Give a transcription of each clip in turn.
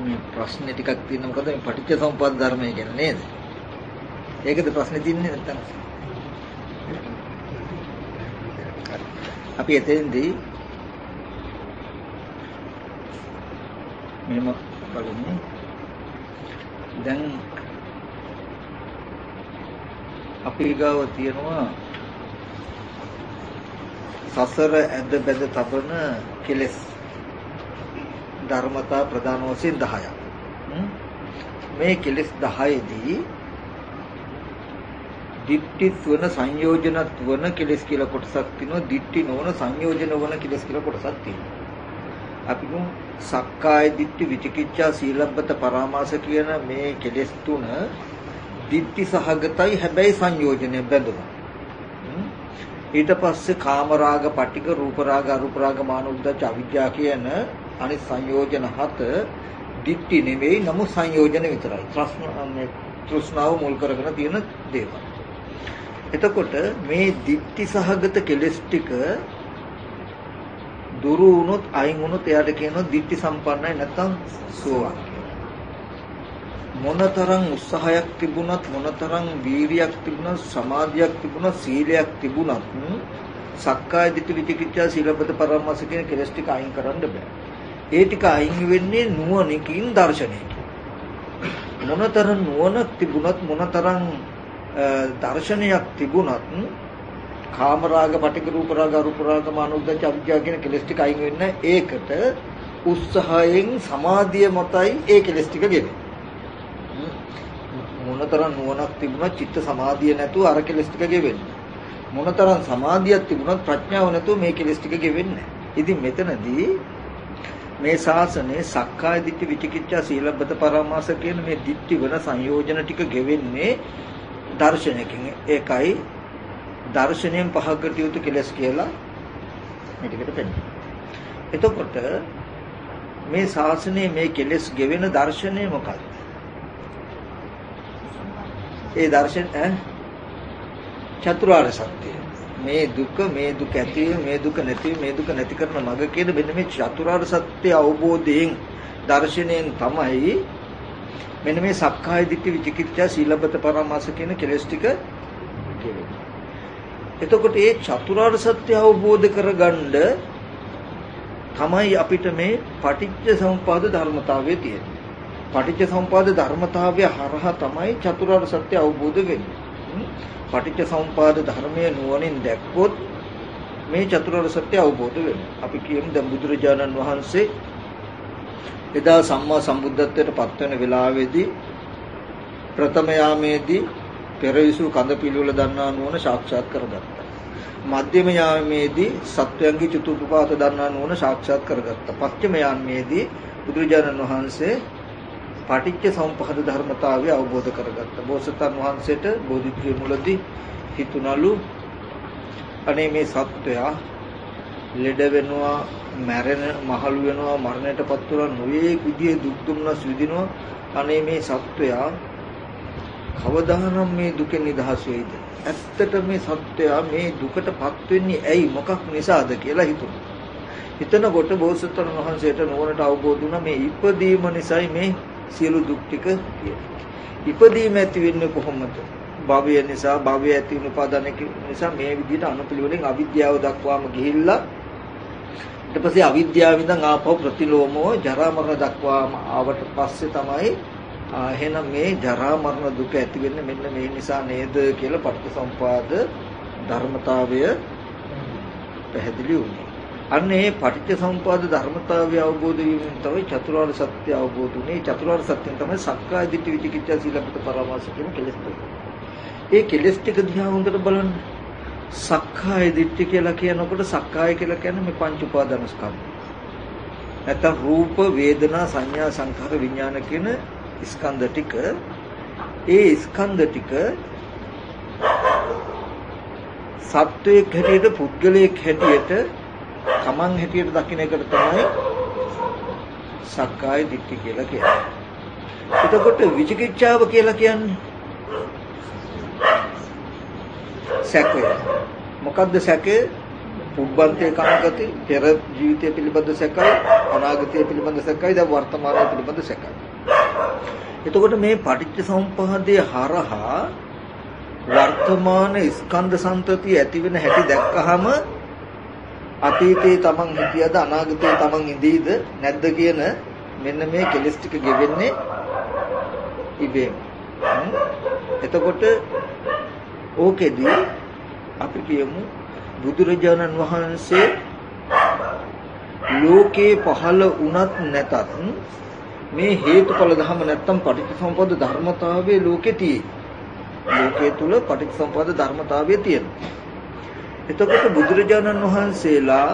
මේ ප්‍රශ්නේ ටිකක් තියෙනවා. මොකද මේ පටිච්චසමුප්පාද ධර්මය කියන්නේ නේද? ඒකද ප්‍රශ්නේ තියන්නේ නැත්තම්. අපි එතෙන්දී මෙහෙම බලමු. දැන් අපි ගාව තියෙනවා සසර ඇද බැද තබන කෙලෙස් ධර්මතා ප්‍රධාන වශයෙන් 10ක්. මේ කෙලෙස් 10ෙදී දිට්ඨි වන සංයෝජනත් වන කෙලෙස් කියලා කොටසක් තියෙනවා. දිට්ඨි නොවන සංයෝජන වන කෙලෙස් කියලා කොටසක් තියෙනවා. අපි සක්කාය දිට්ඨි විචිකිච්ඡා සීලබ්බත පරාමාස කියන මේ කෙලෙස් තුන දිට්ඨි සහගතයි, හැබැයි සංයෝජනය බැඳුනා. ඊට පස්සේ කාම රාග, පටිඝ, රූප රාග, අරූප රාග, මාන උද්දච්ච, අවිජ්ජා කියන අනිත් සංයෝජන 7 දිට්ඨි නෙවෙයි, නමුත් සංයෝජන විතරයි. තෘෂ්ණාව මුල් කරගෙන තියෙන දේවල්. එතකොට මේ දිට්ඨි සහගත කෙලෙස් ටික දුරු වුණොත්, අයින් වුණොත් එයාට කියනවා දිට්ඨි සම්පන්නයි නැත්නම් සෝවාන් කියලා. මොනතරම් උත්සාහයක් තිබුණත්, මොනතරම් වීරියක් තිබුණත්, සමාධියක් තිබුණත්, සීලයක් තිබුණත් සක්කාය දිට්ඨි විචිකිච්ඡා සීලබ්බත පරාමාස කියන කෙලෙස් ටික අයින් කරන්න බෑ. ඒ ටික අයින් වෙන්නේ නුවණකින්, දර්ශනයකින්. මොනතරම් නුවණක් තිබුණත්, මොනතරම් දර්ශනයක් තිබුණත් කාම රාග, පටිඝ, රූප රාග, අරූප රාග, මාන උද්දච්ච, අවිජ්ජා කියන කෙලෙස් ටික අයින් වෙන්නේ. ඒකට උත්සාහයෙන් සමාධිය මතයි ඒ කෙලෙස් ටික ගෙවෙන්නේ. මොනතරම් නුවණක් තිබුණත් චිත්ත සමාධිය නැතුව අර කෙලෙස් ටික ගෙවෙන්නේ. මොනතරම් සමාධියක් තිබුණත් ප්‍රඥාව නැතුව මේ කෙලෙස් ටික ගෙවෙන්නේ නැහැ. ඉතින් මෙතනදී මේ ශාසනයේ සක්කාය දිට්ඨි විචිකිච්ඡා සීලබ්බත පරාමාස කියන මේ දිට්ඨි වන සංයෝජන ටික ගෙවෙන්නේ දර්ශනයකින්. ඒකයි දර්ශනයෙන් පහකට යුතු කෙලස් කියලා මේ ටිකට පෙන්නනවා. එතකොට මේ ශාසනයේ මේ කෙලස් ගෙවෙන දර්ශනය මොකක්ද? ඒ දර්ශන චතුරාර්ය සත්‍යය. මේ දුක ඇති, මේ දුක නැති, මේ දුක නැති කරන මඟ කියන මෙන්න මේ චතුරාර්ය සත්‍ය අවබෝධයෙන්, දර්ශනයෙන් තමයි මෙන්න මේ සක්කාය දිට්ඨි විචිකිච්ඡා සීලබ්බත පරාමාස කියන කෙලස් ටික ගෙවෙන්නේ. එතකොට මේ චතුරාර්ය සත්‍ය අවබෝධ කරගන්න තමයි අපිට මේ පටිච්ච සමුප්පාද ධර්මතාවය තියෙන්නේ. පටිච්ච සමුප්පාද ධර්මතාවය හරහා තමයි චතුරාර්ය සත්‍ය අවබෝධ වෙන්නේ. පටිච්ච සමුප්පාද ධර්මයේ නුවණින් දැක්කොත් මේ චතුරාර්ය සත්‍ය අවබෝධ වෙනවා. අපි කියමු දැන් බුදුරජාණන් වහන්සේ එදා සම්මා සම්බුද්ධත්වයට පත් වෙන වෙලාවේදී ප්‍රථම යාමේදී පෙරවිසු කඳ පිළිවෙල දන්නා නුවණ සාක්ෂාත් කරගත්තා. මධ්‍යම යාමේදී සත්‍යංගී චතුප්පාත දන්නා නුවණ සාක්ෂාත් කරගත්තා. පස්චම යාමේදී බුදුරජාණන් වහන්සේ පටිච්ච සමුප්පාද ධර්මතාවය අවබෝධ කරගත්තා. බෝසතාණන් වහන්සේට බෝධිත්‍රි මුලදී හිතුණලු අනේ මේ සත්වයා ලෙඩ වෙනවා, මැරෙන, මහලු වෙනවා, මරණයටපත් වෙනවා, නොයේ විදියේ දුක් දුම්නස් විඳිනවා. අනේ මේ සත්වයා කවදානම් මේ දුකෙන් නිදහස් වෙයිද? ඇත්තට මේ සත්වයා මේ දුකටපත් වෙන්නේ ඇයි, මොකක් නිසාද කියලා හිතුණා. හිතනකොට බෝසතාණන් වහන්සේට නුවණට අවබෝධ වුණා මේ ඉපදීම නිසායි මේ සියලු දුක් ටික ඉපදීම ඇති වෙන්නේ කොහොමද? භවය නිසා, භවය ඇති වෙන උපාදානක නිසා මේ විදිහට අනුපිළිවෙලින් අවිද්‍යාව දක්වාම ගිහිල්ලා ඊට පස්සේ අවිද්‍යාව ඉඳන් ආපහු ප්‍රතිලෝමෝ ජරා මරණ දක්වාම ආවට පස්සේ තමයි එහෙනම් මේ ජරා මරණ දුක ඇති වෙන්නේ මෙන්න මේ නිසා නේද කියලා පටිච්චසමුපාද ධර්මතාවය පැහැදිලි වුණේ. අන්න ඒ පටිච්චසමුපාද ධර්මතාවය අවබෝධ වීමෙන් තමයි චතුරාර්ය සත්‍ය අවබෝධ වුනේ. චතුරාර්ය සත්‍යයෙන් තමයි සක්කාය දිට්ඨි විචිකිච්ඡා සීලබ්බත පරාමාස කියන කෙලෙස් ටික. ඒ කෙලෙස් ටික දිහා හොඳට බලන්න. සක්කාය දිට්ඨි කියලා කියනකොට සක්කාය කියලා කියන්නේ මේ පංච උපාදාන ස්කන්ධ. නැත්නම් රූප, වේදනා, සංඥා, සංඛාර, විඥාන කියන ස්කන්ධ ටික. ඒ ස්කන්ධ ටික සත්වයක් හැටියට, පුද්ගලයෙක් හැටියට, තමන් හැටියට දකින්න එකට තමයි සක්කාය දිට්ඨි කියලා කියන්නේ. එතකොට විචිකිච්ඡාව කියලා කියන්නේ සැකය. මොකද්ද සැකය? පුබ්බන්තේ කාංකති පෙර ජීවිතය පිළිබඳ සැකයි අනාගතය පිළිබඳ සැකයි දැන් වර්තමානය පිළිබඳ සැකයි. එතකොට මේ පටිච්චසමුප්පාදයේ හරහා වර්තමාන ස්කන්ධ සම්පතිය ඇති වෙන හැටි දැක්කහම අතීතේ තමන් හිටියද අනාගතේ තමන් ඉඳීද නැද්ද කියන මෙන්න මේ කෙලස් ටික ගෙවෙන්නේ ඉබේම. එතකොට ඕකෙදී අපි කියමු බුදුරජාණන් වහන්සේ ලෝකේ පහළ වුණත් නැතත් මේ හේතුඵල ධර්ම නැත්තම් පටිච්චසමුප්පාද ධර්මතාවයේ ලෝකේ තියෙයි. ලෝකයේ තුල පටිච්චසමුප්පාද ධර්මතාවයේ තියෙනවා. එතකොට බුදුරජාණන් වහන්සේලා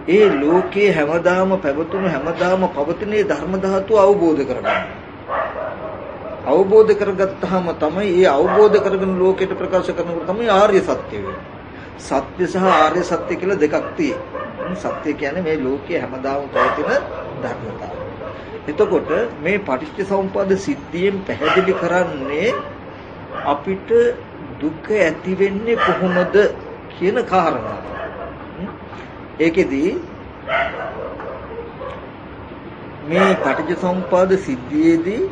ඒ ලෝකේ හැමදාම පැවතුණු හැමදාම පවතින ධර්ම ධාතුව අවබෝධ කරගන්නවා. අවබෝධ කරගත්තාම තමයි ඒ අවබෝධ කරගෙන ලෝකයට ප්‍රකාශ කරනකොට තමයි ආර්ය සත්‍ය වෙන්නේ. සත්‍ය සහ ආර්ය සත්‍ය කියලා දෙකක් තියෙනවා. සත්‍ය කියන්නේ මේ ලෝකයේ හැමදාම පවතින ධර්මතාවය. එතකොට මේ පටිච්චසමුප්පාද සිද්ධියෙන් පැහැදිලි කරන්නේ අපිට දුක ඇති වෙන්නේ කොහොමද කියන කාරණාව. ඒකෙදී මේ පටිච්චසමුප්පාද සිද්ධියේදී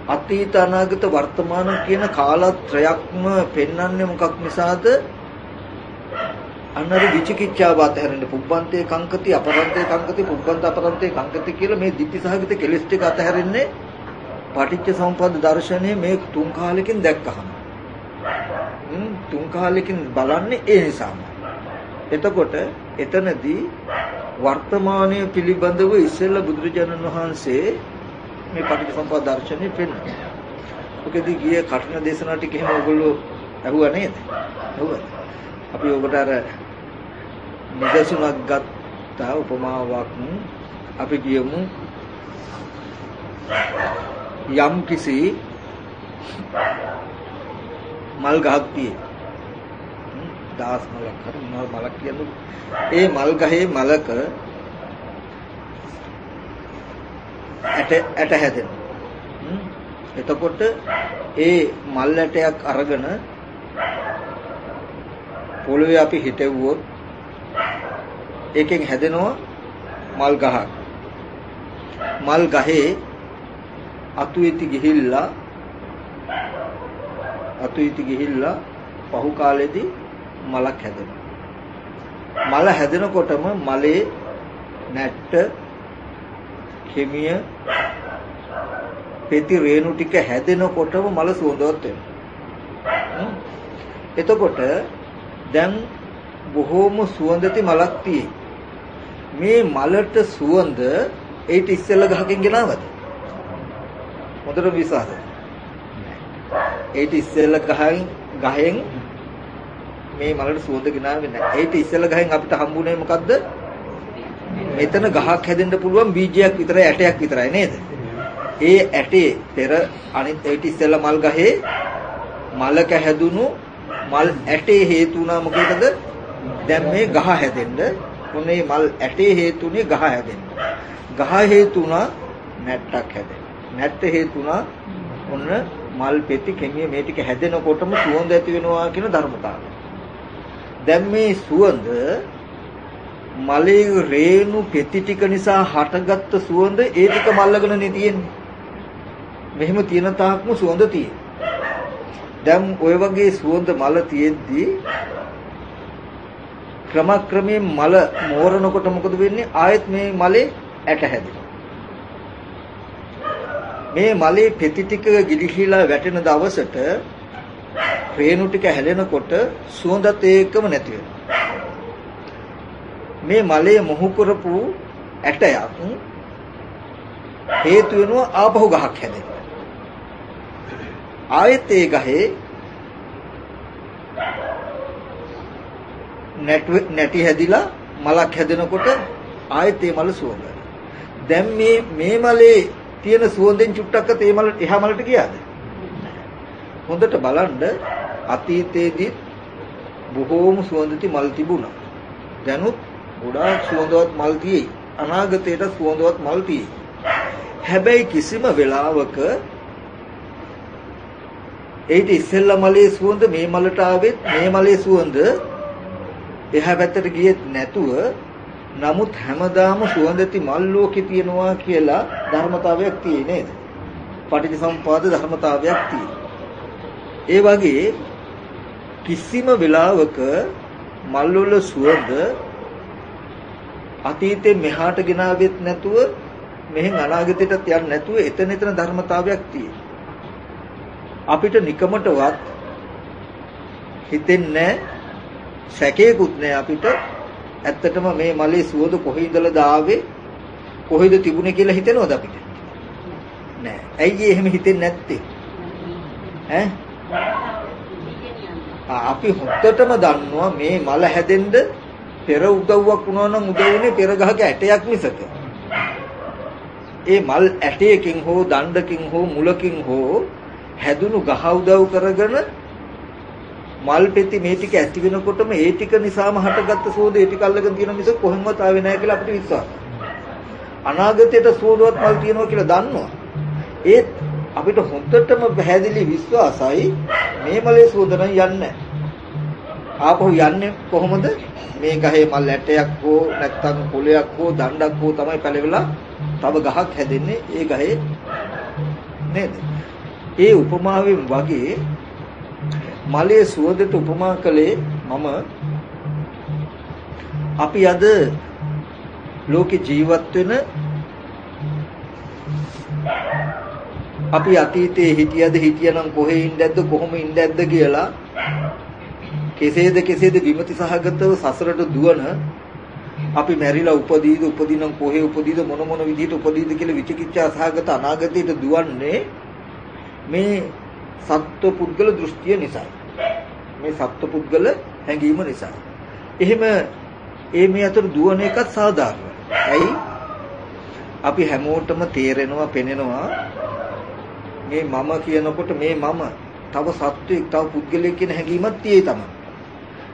අතීත අනාගත වර්තමාන කියන කාලත්‍රයක්ම පෙන්වන්නේ මොකක් නිසාද? අන්නර විචිකිච්ඡාව අතහැරෙන්න පුබ්බන්තේ කංකති අපරන්තේ කංකති පුබ්බන්ත අපරන්තේ කංකති කියලා මේ ditthi සහගත කෙලෙස් ටික අතහැරෙන්නේ පටිච්චසමුප්පාද දර්ශනය මේ තුන් කාලෙකින් දැක්කහම. තුන් කාලෙකින් බලන්නේ ඒ නිසාම. එතකොට එතනදී වර්තමානයේ පිළිබඳව ඉස්සෙල්ලා බුදුරජාණන් වහන්සේ මේ පටිච්චසමුප්පාද දර්ශනය පෙන්වනවා. ඔකදී ගියේ කඨින දේශනා ටික එහෙම ඔයගොල්ලෝ අහුවා නේද? ඔව්. අපි ඔබට අර නිදසුනක් ගත්ත උපමාවක් අපි කියමු යම් කිසි මල් ගහක් තියෙයි. දාස් මලක් හරි මලක් කියන්නේ ඒ මල් ගහේ මලක ඇට හැදෙනවා. එතකොට ඒ මල් ඇටයක් අරගෙන පොළවේ අපි හිටෙව්වොත් ඒකෙන් හැදෙනවා මල් ගහක්. මල් ගහේ අතු ඉති ගිහිල්ලා පහු කාලෙදී මලක් හැදෙනවා. මල හැදෙනකොටම මලේ නැට්ට කෙමිය පෙති රේණු ටික හැදෙනකොටම මල සුවඳවත් වෙනවා. එතකොට දැන් බොහෝම සුවඳති මලක් තියෙයි. මේ මලට සුවඳ ඒට ඉස්සෙල්ලා ගහකින් ගෙනාවද? හොඳට විශ්වාසද? ඒට ඉස්සෙල්ලා ගහෙන් මේ මලට සුවඳ ගෙනාවේ නැහැ. ඒට ඉස්සෙල්ලා ගහෙන් අපිට හම්බුනේ මොකද්ද? මෙතන ගහක් හැදෙන්න පුළුවන් බීජයක් විතරයි ඇටයක් විතරයි නේද? ඒ ඇටේ පෙර අනිත් ඒට ඉස්සෙල්ලා මල් ගහේ මලක හැදුණු මල් ඇටේ හේතු වුණා මොකේද? දැන් මේ ගහ හැදෙන්න උනේ මල් ඇටේ හේතුනේ ගහ හැදෙන්න. ගහ හේතු වුණා නැට්ටක් හැදෙන්න. නැට්ට හේතු වුණා ඔන්න මල් පෙති කෙමිය මේ ටික හැදෙනකොටම සුවඳ ඇති වෙනවා කියන ධර්මතාවය. දැන් මේ සුවඳ මලේ රේණු පෙති ටික නිසා හටගත්ත සුවඳ ඒ ටික මල්ලගෙන නේ තියෙන්නේ. මෙහෙම තියෙන තාක්ම සුවඳ තියෙනවා. දැන් ඔය වගේ සුවඳ මල තියෙද්දි ක්‍රමක්‍රමයෙන් මල මෝරනකොට මොකද වෙන්නේ? ආයෙත් මේ මලේ ඇට හැදෙනවා. මේ මලේ පෙති ටික ගිලිහිලා වැටෙන දවසට රේණු ටික හැලෙනකොට සුවඳත් ඒකම නැති වෙනවා. මේ මලේ මොහු කරපු ඇටයක් හේතු වෙනවා ආපහු ගහක් හැදෙන්න. ආයෙත් ඒ ගහේ නැටි හැදිලා මලක් හැදෙනකොට ආයෙත් ඒ මල සුවඳයි. දැන් මේ මලේ තියෙන සුවඳෙන් චුට්ටක්වත් ඒ මල එහා මලට ගියාද? හොඳට බලන්න අතීතයේදී බොහෝම සුවඳති මල් තිබුණා. දැනුත් ගොඩාක් සුවඳවත් මල් තියෙයි. අනාගතයට සුවඳවත් මල් තියෙයි. හැබැයි කිසිම වෙලාවක ඒට ඉස්සෙල්ලා මලේ සුවඳ මේ මලට ආවෙත් මේ මලේ සුවඳ එහා පැත්තට ගියෙත් නැතුව නමුත් හැමදාම සුවඳති මල් ලෝකේ තියනවා කියලා ධර්මතාවයක් තියෙන්නේ නේද? පටිච්චසමුපාද ධර්මතාවයක් තියෙනවා. ඒ වගේ කිසිම වෙලාවක මල් වල සුවඳ අතීතේ මෙහාට ගෙනාවෙත් නැතුව මෙහෙන් අනාගතයටත් යන්නේ නැතුව එතන ධර්මතාවයක් තියෙනවා. අපිට නිකමටවත් හිතෙන්නේ සැකේකුත් නැහැ අපිට. ඇත්තටම මේ මලේ සුවඳ කොහේ ඉඳලාද ආවේ කොහෙද තිබුණේ කියලා හිතෙනවද අපිට? නෑ. ඇයි එහෙම හිතෙන්නේ නැත්තේ? අපි හොත්තටම දන්නවා මේ මල හැදෙන්න පෙර උදව්වක් වුණා නම් උදව්නේ පෙර ගහක ඇටයක් මිසක. ඒ මල් ඇටයකින් හෝ දණ්ඩකින් හෝ මුලකින් හෝ හැදුණු ගහ උදව් කරගෙන මල් පෙති මේ ටික ඇති වෙනකොටම ඒ ටික නිසාම හටගත්ත සෝද ඒ ටික අල්ලගෙන තියෙන මිස කොහෙන්වත් ආවේ නැහැ කියලා අපිට විශ්වාසයි. අනාගතයට සෝදවත් මල් තියෙනවා කියලා දන්නවා. ඒත් අපිට හොඳටම පැහැදිලි විශ්වාසයි මේ මලේ සෝදන යන්නේ. ආපහු යන්නේ කොහොමද? මේ ගහේ මල් ඇටයක් හෝ නැත්නම් පොලයක් හෝ දණ්ඩක් හෝ තමයි පැලවිලා තව ගහක් හැදෙන්නේ ඒ ගහේ නේද? ඒ උපමාවෙන් වගේ මලේ සුවඳට උපමා කළේ මම අපි අද ලෝකේ ජීවත් වෙන අපි අතීතයේ හිටියනම් කොහේ ඉඳද්ද කොහොම ඉඳද්ද කියලා කෙසේද විමති සහගතව සසරට දුවන අපි මැරිලා උපදීනම් කොහේ උපදීද මොන විදිහට උපදීද කියලා විචිකිච්ඡා සහගත අනාගතයට දුවන්නේ මේ සත්ව පුද්ගල දෘෂ්ටිය නිසා. මේ සත්ව පුද්ගල හැඟීම නිසා. එහෙම මේ අතර දුවන එකත් සාධාරණයි. ඇයි? අපි හැමෝටම තේරෙනවා පෙනෙනවා මේ මම කියනකොට මේ මම තව සත්වෙක් තව පුද්ගලයෙක් කියන හැඟීමක් තියෙයි තමයි.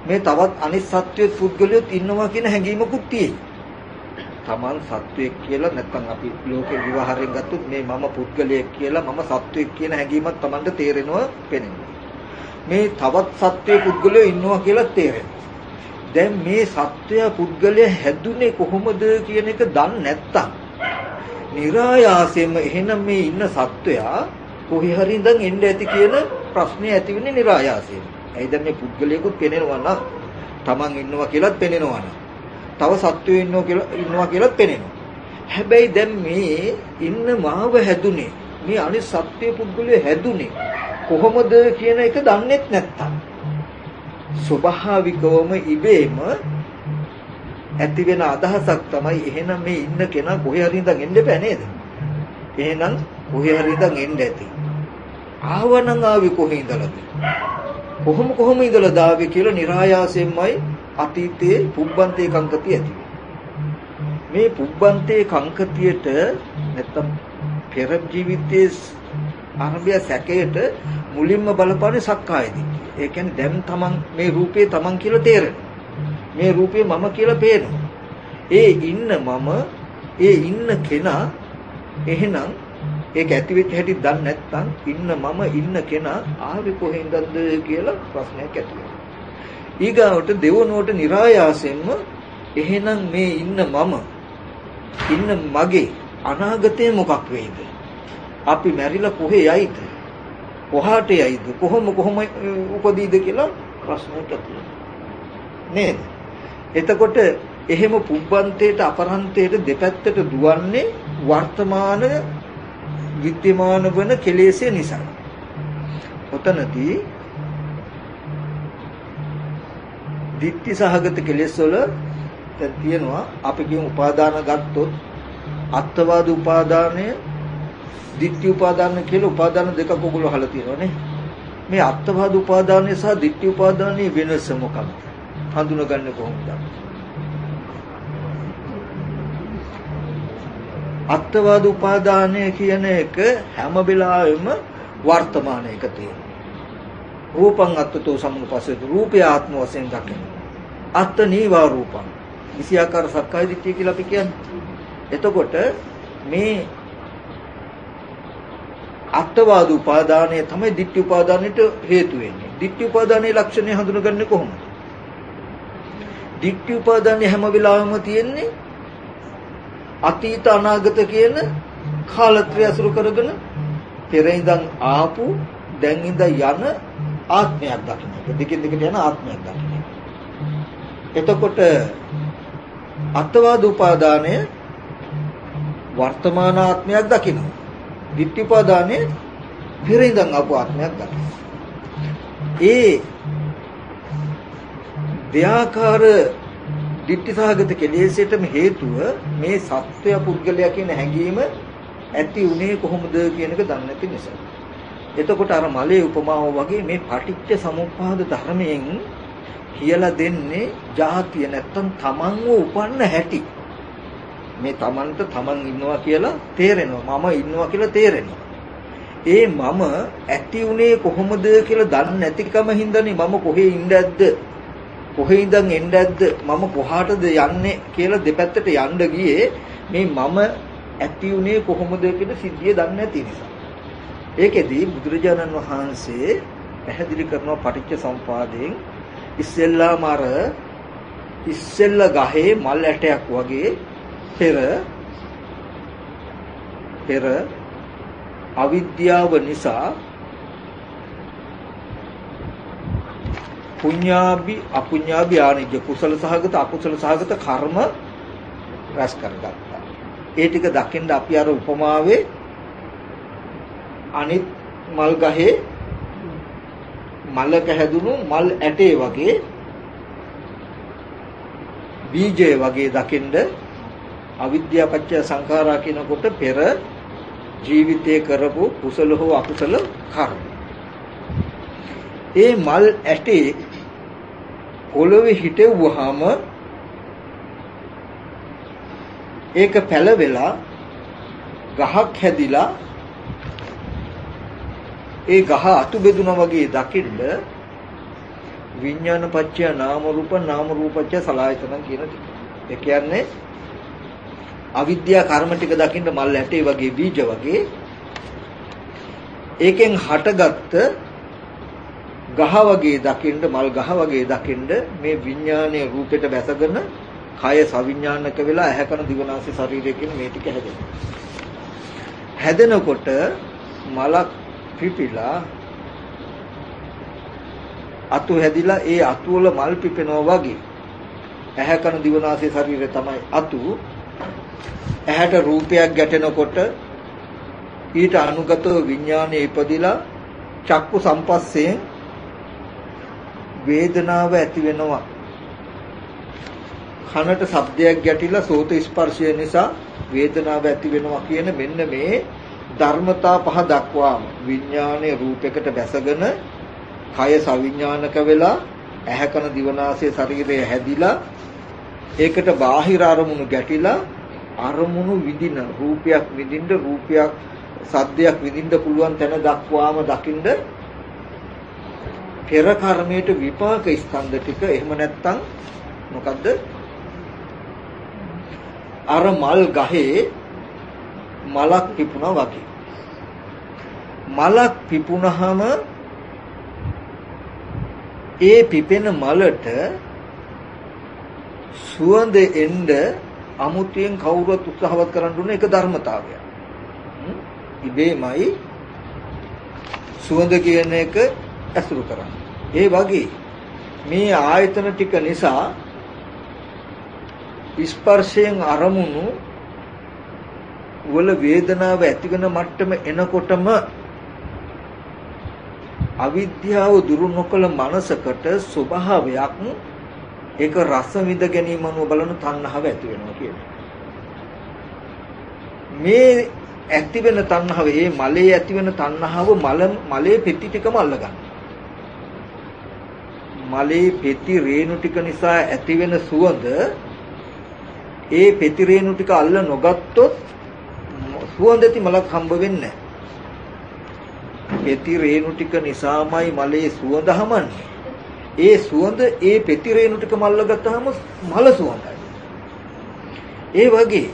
මේ තවත් අනිත් සත්වෙක් පුද්ගලයෙක් ඉන්නවා කියන හැඟීමකුත් තියෙයි. Taman සත්වෙක් කියලා නැත්නම් අපි ලෝකේ විවහාරයෙන් ගත්තොත් මේ මම පුද්ගලයෙක් කියලා මම සත්වෙක් කියන හැඟීමක් Tamanට තේරෙනවා පෙනෙනවා. මේ තවත් සත්වයේ පුද්ගලයෝ ඉන්නවා කියලා තේරෙනවා. දැන් මේ සත්වයා පුද්ගලයා හැදුනේ කොහොමද කියන එක දන්නේ නැත්තම් નિરાයාසයෙන්ම එහෙනම් මේ ඉන්න සත්වයා කොහේ හරි ඉඳන් එන්න ඇති කියන ප්‍රශ්නේ ඇති වෙන්නේ નિરાයාසයෙන්. ඇයි දැන් මේ පුද්ගලයෙකුත් පෙනෙනවා නම් Taman ඉන්නවා කියලාත් පෙනෙනවා නම් තව සත්වයෝ ඉන්නවා කියලාත් පෙනෙනවා. හැබැයි දැන් මේ ඉන්න මාව හැදුනේ මේ අනිත් සත්වයේ පුද්ගලයා හැදුනේ කොහොමද කියන එක දන්නේත් නැත්තම් ස්වභාවිකවම ඉබේම ඇති වෙන අදහසක් තමයි එහෙනම් මේ ඉන්න කෙනා කොහේ හරි ඉඳන් එන්න බෑ නේද? එහෙනම් කොහේ හරි ඉඳන් එන්න ඇති. ආවනම් ආවේ කොහේ ඉඳලාද? කොහොම ඉඳලාද ආවේ කියලා નિરાයාසයෙන්මයි අතීතයේ පුබ්බන්තේ කංකතිය ඇති. මේ පුබ්බන්තේ කංකතියට නැත්තම් පෙර ජීවිතයේ ආරම්භය සැකයට මුලින්ම බලපාන්නේ සක්කාය දිට්ඨිය. ඒ කියන්නේ දැන් තමන් මේ රූපේ තමන් කියලා තේරෙනවා. මේ රූපේ මම කියලා පේනවා. ඒ ඉන්න මම, ඒ ඉන්න කෙනා එහෙනම් ඒක ඇති වෙච්ච හැටි දන්නේ නැත්නම් ඉන්න මම ඉන්න කෙනා ආවේ කොහෙන්දද කියලා ප්‍රශ්නයක් ඇති වෙනවා. ඊගාවට දෙවනුවට નિરાයාසයෙන්ම එහෙනම් මේ ඉන්න මම ඉන්න මගේ අනාගතේ මොකක් වෙයිද? අපි මැරිලා කොහේ යයිද? කොහාට යයිද? කොහොම උපදීද කියලා ප්‍රශ්නයක් ඇති නේද? එතකොට එහෙම පුබ්බන්තේට අපරන්තේට දෙපැත්තට දුවන්නේ වර්තමාන විද්‍යමාන වන කෙලෙස්ය නිසා. ඔතනදී ditthi සහගත කෙලෙස් වල දැන් තියෙනවා අපි කියමු උපාදාන ගත්තොත් අත්වාද උපාදානය ditthi උපාදාන කියලා උපාදාන දෙකක් ඔයගොල්ලෝ අහලා තියෙනවා නේ. මේ අත්වාද උපාදානය සහ ditthi උපාදානයේ වෙනස මොකක්ද? හඳුනගන්නේ කොහොමද? අත්වාද උපාදානය කියන එක හැම වෙලාවෙම වර්තමානයක තියෙනවා. රූපං අත්තතෝ සම්මුපස්සෙත් රූපය ආත්ම වශයෙන් දකින්න. අත්ත නීවා රූපං. විෂයාකාර සක්කාය දිට්ඨිය කියලා අපි කියන්නේ. එතකොට මේ අත්වාද උපාදානය තමයි ditthi උපාදානයට හේතු වෙන්නේ. ditthi උපාදානයේ ලක්ෂණය හඳුනගන්නේ කොහොමද? ditthi upadane හැම වෙලාවෙම තියෙන්නේ අතීත අනාගත කියන කාලත්‍රය අසුරු කරගෙන පෙර ඉඳන් ආපු දැන් ඉඳ යන ආත්මයක් දකින්න. දෙකින් දෙකට යන ආත්මයක් දකින්න. එතකොට අත්වාද උපාදානය වර්තමාන ආත්මයක් දකින්න. ditthi upadane පෙර ඉඳන් ආපු ආත්මයක් දකින්න. ඒ දෙආකාර ditthi සහගත කෙලෙසටම හේතුව මේ සත්වය පුද්ගලයා කියන හැඟීම ඇති උනේ කොහොමද කියන එක දන්නේ නැති නිසා. එතකොට අර මලේ උපමාව වගේ මේ පටිච්ච සමුප්පාද ධර්මයෙන් කියලා දෙන්නේ ජාතිය නැත්තම් තමන්ව උපන්න හැටි. මේ තමන්ට තමන් ඉන්නවා කියලා තේරෙනවා. මම ඉන්නවා කියලා තේරෙනවා. ඒ මම ඇති උනේ කොහොමද කියලා දන්නේ නැතිකම හින්දානේ මම කොහේ ඉඳද්ද කොහේ ඉඳන් එන්නේද්ද මම කොහාටද යන්නේ කියලා දෙපැත්තට යන්න ගියේ මේ මම ඇති උනේ කොහොමද කියන සිද්ධිය දන්නේ නැති නිසා. ඒකෙදී බුදුරජාණන් වහන්සේ පැහැදිලි කරනවා පටිච්ච සමුපාදයෙන් ඉස්සෙල්ලාම අර ඉස්සෙල්ල ගහේ මල් ඇටයක් වගේ පෙර අවිද්‍යාව නිසා පුඤ්ඤාභි අපුඤ්ඤාභි ආනිජ්‍ය කුසල සහගත අකුසල සහගත කර්ම රැස් කරගත්තා. ඒ ටික දකින්න අපි අර උපමාවේ අනිත් මල් ගහේ මලක හැදුණු මල් ඇටේ වගේ බීජය වගේ දකින්න අවිද්‍යාව පත්‍ය සංඛාරා කියනකොට පෙර ජීවිතේ කරපු කුසල හෝ අකුසල කර්ම. ඒ මල් ඇටේ පොළවේ හිටෙව්වහම ඒක පැලවෙලා ගහක් හැදිලා ඒ ගහ අතු බෙදුනා වගේ දකින්න විඥාන පත්‍ය නාම රූපච්ඡ සලආයතන කියන ටික. ඒ කියන්නේ අවිද්‍යා කර්ම ටික දකින්න මල් ඇටේ වගේ බීජ වගේ ඒකෙන් හටගත්ත ගහ වගේ දකින්න මල් ගහ වගේ දකින්න මේ විඥානයේ රූපෙට බැසගෙන කය සවිඥානික වෙලා ඇහැ කන දිවනාසය ශරීරයෙන් මේ ටික හැදෙනවා. හැදෙනකොට මලක් පිපිලා අතු හැදිලා ඒ අතු වල මල් පිපෙනවා වගේ ඇහැ කන දිවනාසය ශරීරය තමයි අතු. ඇහැට රූපයක් ගැටෙනකොට ඊට අනුගතව විඥානය ඉපදිලා චක්කු සම්පස්යෙන් වේදනාව ඇති වෙනවා. කනට ශබ්දයක් ගැටිලා සෝත ස්පර්ශය නිසා වේදනාව ඇති වෙනවා කියන මෙන්න මේ ධර්මතා පහ දක්වාම විඥානයේ රූපයකට බැසගෙන කය සවිඥානික වෙලා ඇහැ කන දිවනාසය ශරීරය හැදිලා ඒකට බාහිර අරමුණු ගැටිලා අරමුණු විඳින රූපයක් විඳින්න රූපයක් සද්දයක් විඳින්න පුළුවන් තැන දක්වාම දකින්න පෙර කර්මයට විපාක ස්කන්ධ ටික එහෙම නැත්නම් මොකද්ද අර මල් ගහේ මලක් පිපුණා වගේ මලක් පිපුණාම ඒ පිපෙන මලට සුවඳ එන්න අමුතියෙන් කවුරුත් උත්සාහවත් කරන්න උන එක ධර්මතාවයක්. ඉබේමයි සුවඳ කියන එක ඇසුරු කරන්නේ. ඒ වගේ මේ ආයතන ටික නිසා ස්පර්ශයෙන් අරමුණු වල වේදනාව ඇතිවෙන මට්ටම එනකොටම අවිද්‍යාව දුරු නොකළ මනසකට ස්වභාවයක් ඒක රස විඳ ගැනීම අනුව බලන තණ්හාව ඇති වෙනවා කියන්නේ. මේ ඇති වෙන තණ්හාව, මේ මලේ ඇති වෙන තණ්හාව මලේ පෙති ටිකම අල්ලගන්න. මලේ පෙති රේණු ටික නිසා ඇති වෙන සුවඳ ඒ පෙති රේණු ටික අල්ල නොගත්තොත් සුවඳ ඇති මලක් හම්බ වෙන්නේ නැහැ. පෙති රේණු ටික නිසාමයි මලේ සුවඳ හමන්නේ. ඒ සුවඳ ඒ පෙති රේණු ටික මල්ල ගත්තාම මල සුවඳයි. ඒ වගේ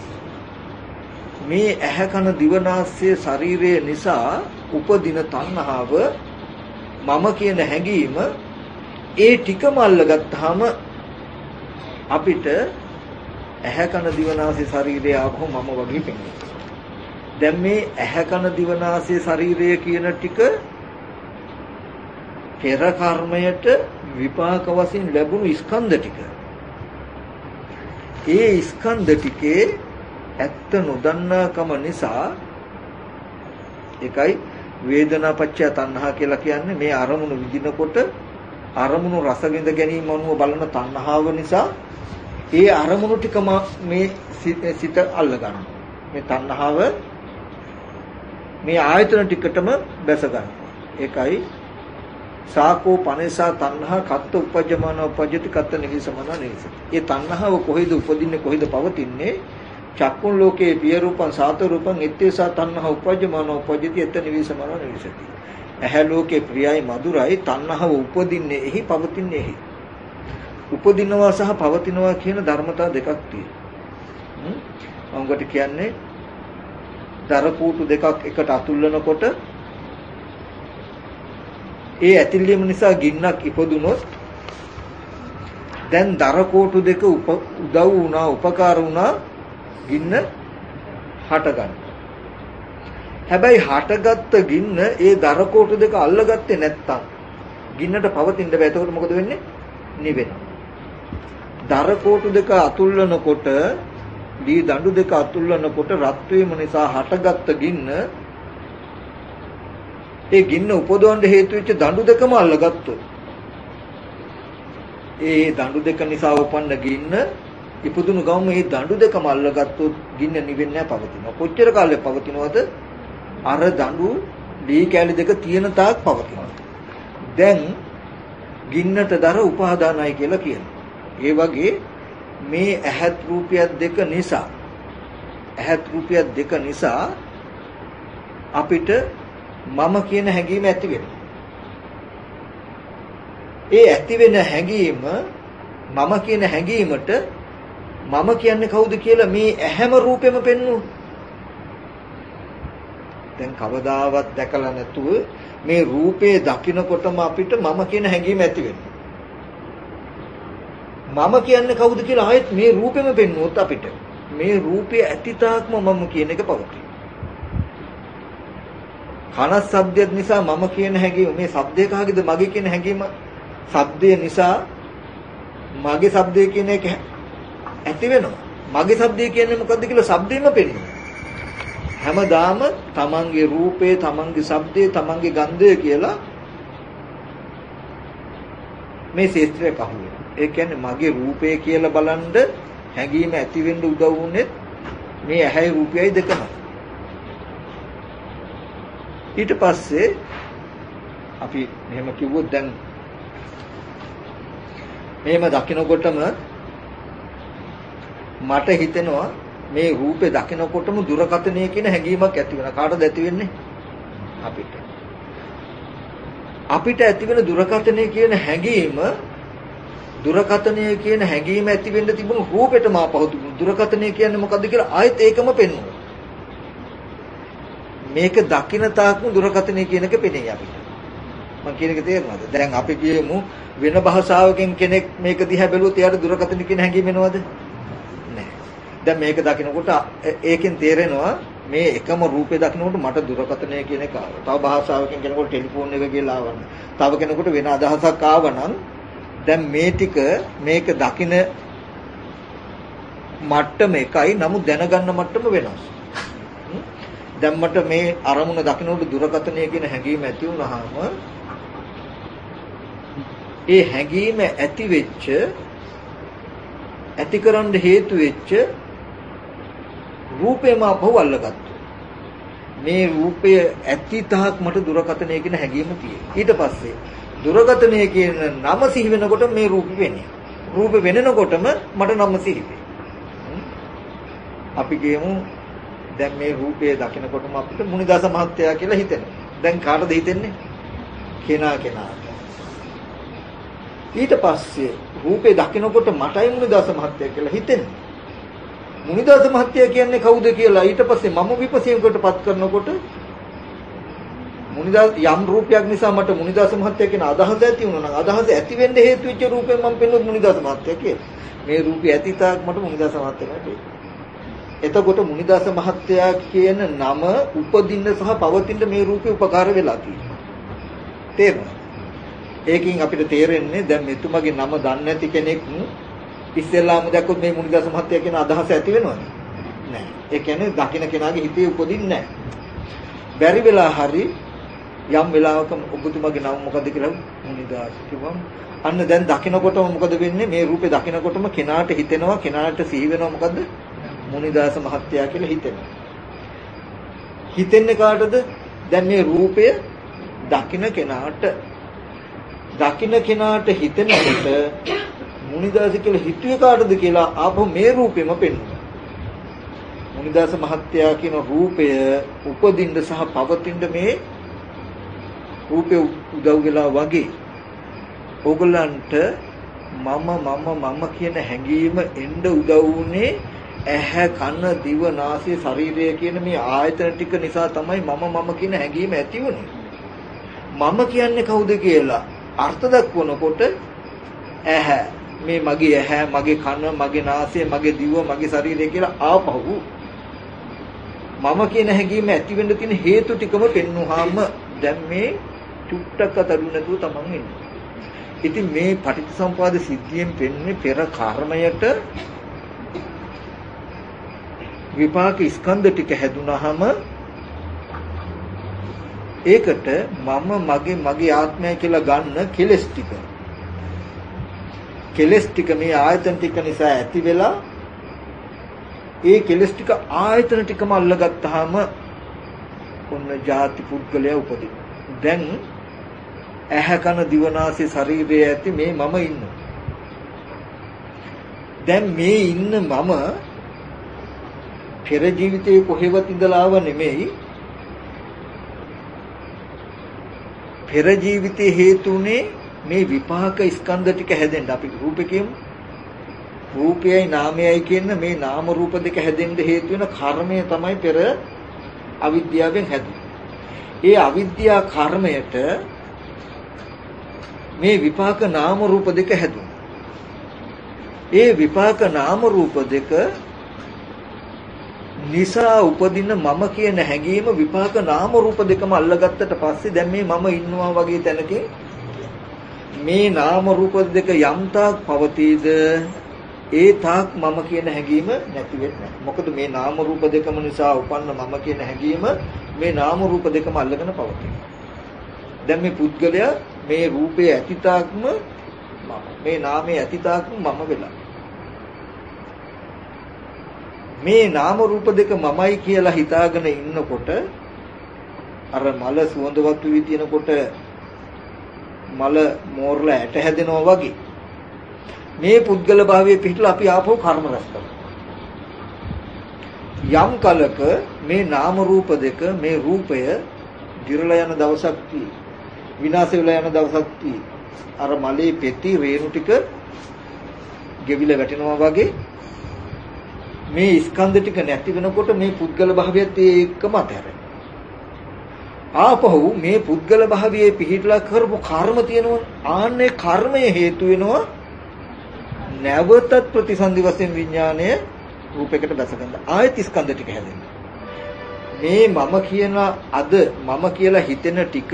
මේ ඇහැ කන දිවනාසය ශරීරය නිසා උපදින තණ්හාව මම කියන හැඟීම ඒ ටිකම අල්ල ගත්තාම අපිට ඇහැ කන දිවනාසය ශරීරය ආවම මම වගේ පෙනෙනවා. දැන් මේ ඇහැ කන දිවනාසය ශරීරය කියන ටික පෙර කර්මයට විපාක වශයෙන් ලැබුණු ස්කන්ධ ටික. ඒ ස්කන්ධ ටිකේ ඇත්ත නොදන්නාකම නිසා ඒකයි වේදනාපච්චය තණ්හා කියලා කියන්නේ මේ අරමුණු විඳිනකොට අරමුණු රස විඳ ගැනීම අනුව බලන තණ්හාව නිසා ඒ අරමුණු ටිකම මේ සිත අල්ල ගන්නවා. මේ තණ්හාව මේ ආයතන ටිකටම බැස ගන්නවා. ඒකයි සාකෝ පනේසා තණ්හා කත්ත උපජ්ජමාන උපජ්ජති කත්ත නිවිසමන නිවිස. ඒ තණ්හාව කොහෙද උපදින්නේ කොහෙද පවතින්නේ? චක්කුන් ලෝකේ පිය රූපං සාත රූපං ඉත්තේසා තණ්හා උපජ්ජමාන උපජ්ජති එත නිවිසමන නිවිසති. ඇහැ ලෝකේ ප්‍රියයි මధుරයි තණ්හාව උපදින්නේ එහි පවතින්නේ එහි. උපදිනවා සහ පවතිනවා කියන ධර්මතා දෙකක් තියෙනවා. මම කියන්නේ දර කූටු දෙකක් එකට අතුල්ලනකොට ඒ ඇතිල්ලීම නිසා ගින්නක් ඉපදුනොත් දැන් දර කෝටු දෙක උදව් වුණා උපකාර වුණා ගින්න හට ගන්න. හැබැයි හටගත්ත ගින්න ඒ දර කෝටු දෙක අල්ලගත්තේ නැත්තම් ගින්නට පවතින්න බෑ. එතකොට මොකද වෙන්නේ? නිවෙනවා. දර කෝටු දෙක අතුල්ලනකොට දී දඬු දෙක අතුල්ලනකොට රත් වීම නිසා හටගත්ත ගින්න ඒ ගින්න උපදවන්න හේතු වෙච්ච දඬු දෙකම අල්ලගත්තොත් ඒ දඬු දෙක නිසා උපන්න ගින්න ඉපදුණු ගමන් මේ දඬු දෙකම අල්ලගත්තොත් ගින්න නිවෙන්නේ නැහැ පවතිනවා. කොච්චර කාලයක් පවතිනවද? අර දඬු දී කැලි දෙක තියෙන තාක් පවතිනවා. දැන් ගින්නට දර උපාදානයි කියලා කියනවා. ඒ වගේ මේ ඇහත් රූපයත් දෙක නිසා අපිට මම කියන හැඟීම ඇති වෙනවා. ඒ ඇති වෙන හැඟීම මම කියන හැඟීමට මම කියන්නේ කවුද කියලා මේ ඇහැම රූපෙම පෙන්වුවා. දැන් කවදාවත් දැකලා නැතුව මේ රූපේ දකින්නකොටම අපිට මම කියන හැඟීම ඇති වෙනවා. මම කියන්නේ කවුද කියලා ආයෙත් මේ රූපෙම පෙන්වුවොත් අපිට මේ රූපේ ඇතිතාක්ම මම කියන එක පවතී. කන ශබ්දයක් නිසා මම කියන හැඟීම මේ ශබ්දේ කාගේද මගේ කියන හැඟීම ශබ්දේ නිසා මගේ ශබ්දේ කියන එක ඇති වෙනවා. මගේ ශබ්දේ කියන්නේ මොකද්ද කියලා ශබ්දෙම පෙන්වනවා. හැමදාම තමන්ගේ රූපේ, තමන්ගේ ශබ්දේ, තමන්ගේ ගන්ධය කියලා මේ ශේත්‍රය පහුවෙනවා. ඒ කියන්නේ මගේ රූපේ කියලා බලන්ද හැඟීම ඇති වෙන්න උදව් වුනේ මේ ඇහැයි රූපයයි දෙකම. ඊට පස්සේ අපි මෙහෙම කිව්වොත් දැන් මෙහෙම දකිනකොටම මට හිතෙනවා මේ රූපේ දකිනකොටම දුරකතනය කියන හැඟීමක් ඇති වෙනවා. කාටද ඇති වෙන්නේ? අපිට. අපිට ඇති වෙන දුරකතනය කියන හැඟීම ඇති වෙන්න තිබුණු රූපෙටම ආපහු දුරකතනය කියන්නේ මොකද්ද කියලා ආයෙත් ඒකම පෙන්වනවා. මේක දකින්න තාක්ම දුරකතනය කියන එක පෙනෙයි අපිට. මම කියන එක තේරෙනවද? දැන් අපි කියමු වෙන භාෂාවකින් කෙනෙක් මේක දිහා බැලුවොත් එයාට දුරකතනය කියන හැඟීම එනවද? නැහැ. දැන් මේක දකිනකොට ඒකෙන් තේරෙනවා මේ එකම රූපේ දකිනකොට මට දුරකතනය කියන එක ආවා. තව භාෂාවකින් කෙනෙකුට ටෙලිෆෝන් එක කියලා ආවනම්, තව කෙනෙකුට වෙන අදහසක් ආවනම් දැන් මේ ටික මේක දකින මට්ටම එකයි. නමුත් දැනගන්න මට්ටම වෙනස්. දැන් මට මේ අරමුණ දකින්නට දුරකතනය කියන හැඟීම ඇති වුණාම ඒ හැඟීම ඇතිකරන්න හේතු වෙච්ච රූපේම අපව අල්ලගත්තා. මේ රූපය ඇති තාක් මට දුරකතනය කියන හැඟීම තියෙනවා. ඊට පස්සේ දුරකතනය කියන නම සිහි වෙනකොට මේ රූපෙ වෙන්නේ. රූපෙ වෙනනකොටම මට නම සිහි වෙනවා. අපි කියමු දැන් මේ රූපය දකිනකොටම අපිට මුනිදාස මහත්තයා කියලා හිතෙනවා. දැන් කාටද හිතෙන්නේ? කෙනාට. ඊට පස්සේ රූපේ දකිනකොට මටයි මුනිදාස මහත්තයා කියලා හිතෙන්නේ. මුනිදාස මහත්තයා කියන්නේ කවුද කියලා ඊට පස්සේ මම විපසීමකටපත් කරනකොට මුනිදාස යම් රූපයක් නිසා මට මුනිදාස මහත්තයා කියන අදහස ඇති වුණා නම් අදහස ඇති වෙන්න හේතු වෙච්ච රූපෙන් මම පෙන්වුවොත් මුනිදාස මහත්තයා කියලා. මේ රූපය ඇති තාක් මට මුනිදාස මහත්තයා පේනවා. එතකොට මුනිදාස මහත්තයා කියන නම උපදින්න සහ පවතින්න මේ රූපේ උපකාර වෙලා තියෙනවා. තේරුණා? ඒකෙන් අපිට තේරෙන්නේ දැන් මෙතුමගේ නම දන්නේ නැති කෙනෙක් ඉස්සෙල්ලාම දැක්කොත් මේ මුනිදාස මහත්තයා කියන අදහස ඇති වෙනවද? නැහැ. ඒ කියන්නේ දකින්න කෙනාගේ හිතේ උපදින්නේ නැහැ. බැරි වෙලා හරි යම් වෙලාවක ඔබතුමාගේ නම මොකද කියලා මුනිදාස කිව්වම අන්න දැන් දකින්නකොටම මොකද වෙන්නේ? මේ රූපේ දකින්නකොටම කෙනාට හිතෙනවා, කෙනාට සිහි වෙනවා මොකද්ද? මුනිදාස මහත්තයා කියලා හිතෙනවා. හිතෙන්නේ කාටද? දැන් මේ රූපය දකින්න කෙනාට හිතෙනකොට මුනිදාස කියලා හිතුවේ කාටද කියලා ආපහු මේ රූපෙම පෙන්වනවා. මුනිදාස මහත්තයා කියන රූපය උපදින්න සහ පවතින්න මේ රූපේ උදව් වෙලා වගේ ඕගලන්ට මම කියන හැඟීම එන්න උදව් වුණේ ඇහැ කන දිව නාසය ශරීරය කියන මේ ආයතන ටික නිසා තමයි මම කියන හැඟීම ඇති වුණේ. මම කියන්නේ කවුද කියලා අර්ථ දක්වනකොට ඇහැ මේ මගේ ඇහැ මගේ කන මගේ නාසය මගේ දිව මගේ ශරීරය කියලා ආපහු මම කියන හැඟීම ඇති වෙන්න තියෙන හේතු ටිකම පෙන්වුවාම දැන් මේ චුට්ටක් අතරු නැතුව තමන් ඉන්නේ. ඉතින් මේ පටිච්චසමුපාද සිද්ධියෙන් පෙන්නේ පෙර කර්මයට විපාක ස්කන්ධ ටික හැදුනහම ඒකට මම මගේ ආත්මය කියලා ගන්න කෙලස් ටික මේ ආයතන ටික නිසා ඇති වෙලා ඒ කෙලස් ටික ආයතන ටිකම අල්ලගත්තාම ඔන්න ಜಾති පුද්ගලයා උපදින. දැන් ඇහැ කන දිව නාසය ශරීරය ඇති මේ මම ඉන්නවා. දැන් මේ ඉන්න මම පෙර ජීවිතේ කොහෙවත් ඉඳලා ආව නෙමෙයි. පෙර ජීවිතේ හේතුනේ මේ විපාක ස්කන්ධ ටික හැදෙන්න. අපි රූපේ කියමු. රූපයයි නාමයයි කියන මේ නාම රූප දෙක හැදෙන්න හේතු වෙන කර්මය තමයි පෙර අවිද්‍යාවෙන් හැදුනේ. ඒ අවිද්‍යා කර්මයට මේ විපාක නාම රූප දෙක හැදුනා. ඒ විපාක නාම රූප දෙක නිසා උපදින මම කියන හැඟීම විපාක නාම රූප දෙකම අල්ලගත්තට පස්සේ දැන් මේ මම ඉන්නවා වගේ තැනකින් මේ නාම රූප දෙක යම් තාක් පවතීද ඒ තාක් මම කියන හැඟීම නැති වෙන්නේ නැහැ. මොකද මේ නාම රූප දෙකම නිසා උපන්න මම කියන හැඟීම මේ නාම රූප දෙකම අල්ලගෙන පවතී. දැන් මේ පුද්ගලයා මේ රූපයේ ඇතිතාක්ම මේ නාමයේ ඇතිතාක්ම මම වෙලා. මේ නාම රූප දෙක මමයි කියලා හිතාගෙන ඉන්නකොට අර මල සුවඳවත් වී තියෙනකොට මල මෝරලා ඇට හැදෙනවා වගේ මේ පුද්ගල භාවයේ පිටලා අපි ආපහු කර්ම රැස් කරනවා. යම් කලක මේ නාම රූප දෙක මේ රූපය දිරලා යන දවසක් තියෙයි. විනාශ වෙලා යන දවසක් තියෙයි. අර මලේ පෙති රේණු ටික ගෙවිලා වැටෙනවා වගේ මේ ස්කන්ධ ටික නැති වෙනකොට මේ පුද්ගල භාවයත් ඒකම අතහැරෙනවා. ආපහු මේ පුද්ගල භාවයේ පිහිටලා කරපු කර්ම තියෙනවා. ආන්නේ කර්මය හේතු වෙනවා නැවතත් ප්‍රතිසන්දි වශයෙන් විඥාණය රූපයකට දැසගන්න. ආයත ස්කන්ධ ටික හැදෙනවා. මේ මම කියන අද මම කියලා හිතෙන ටික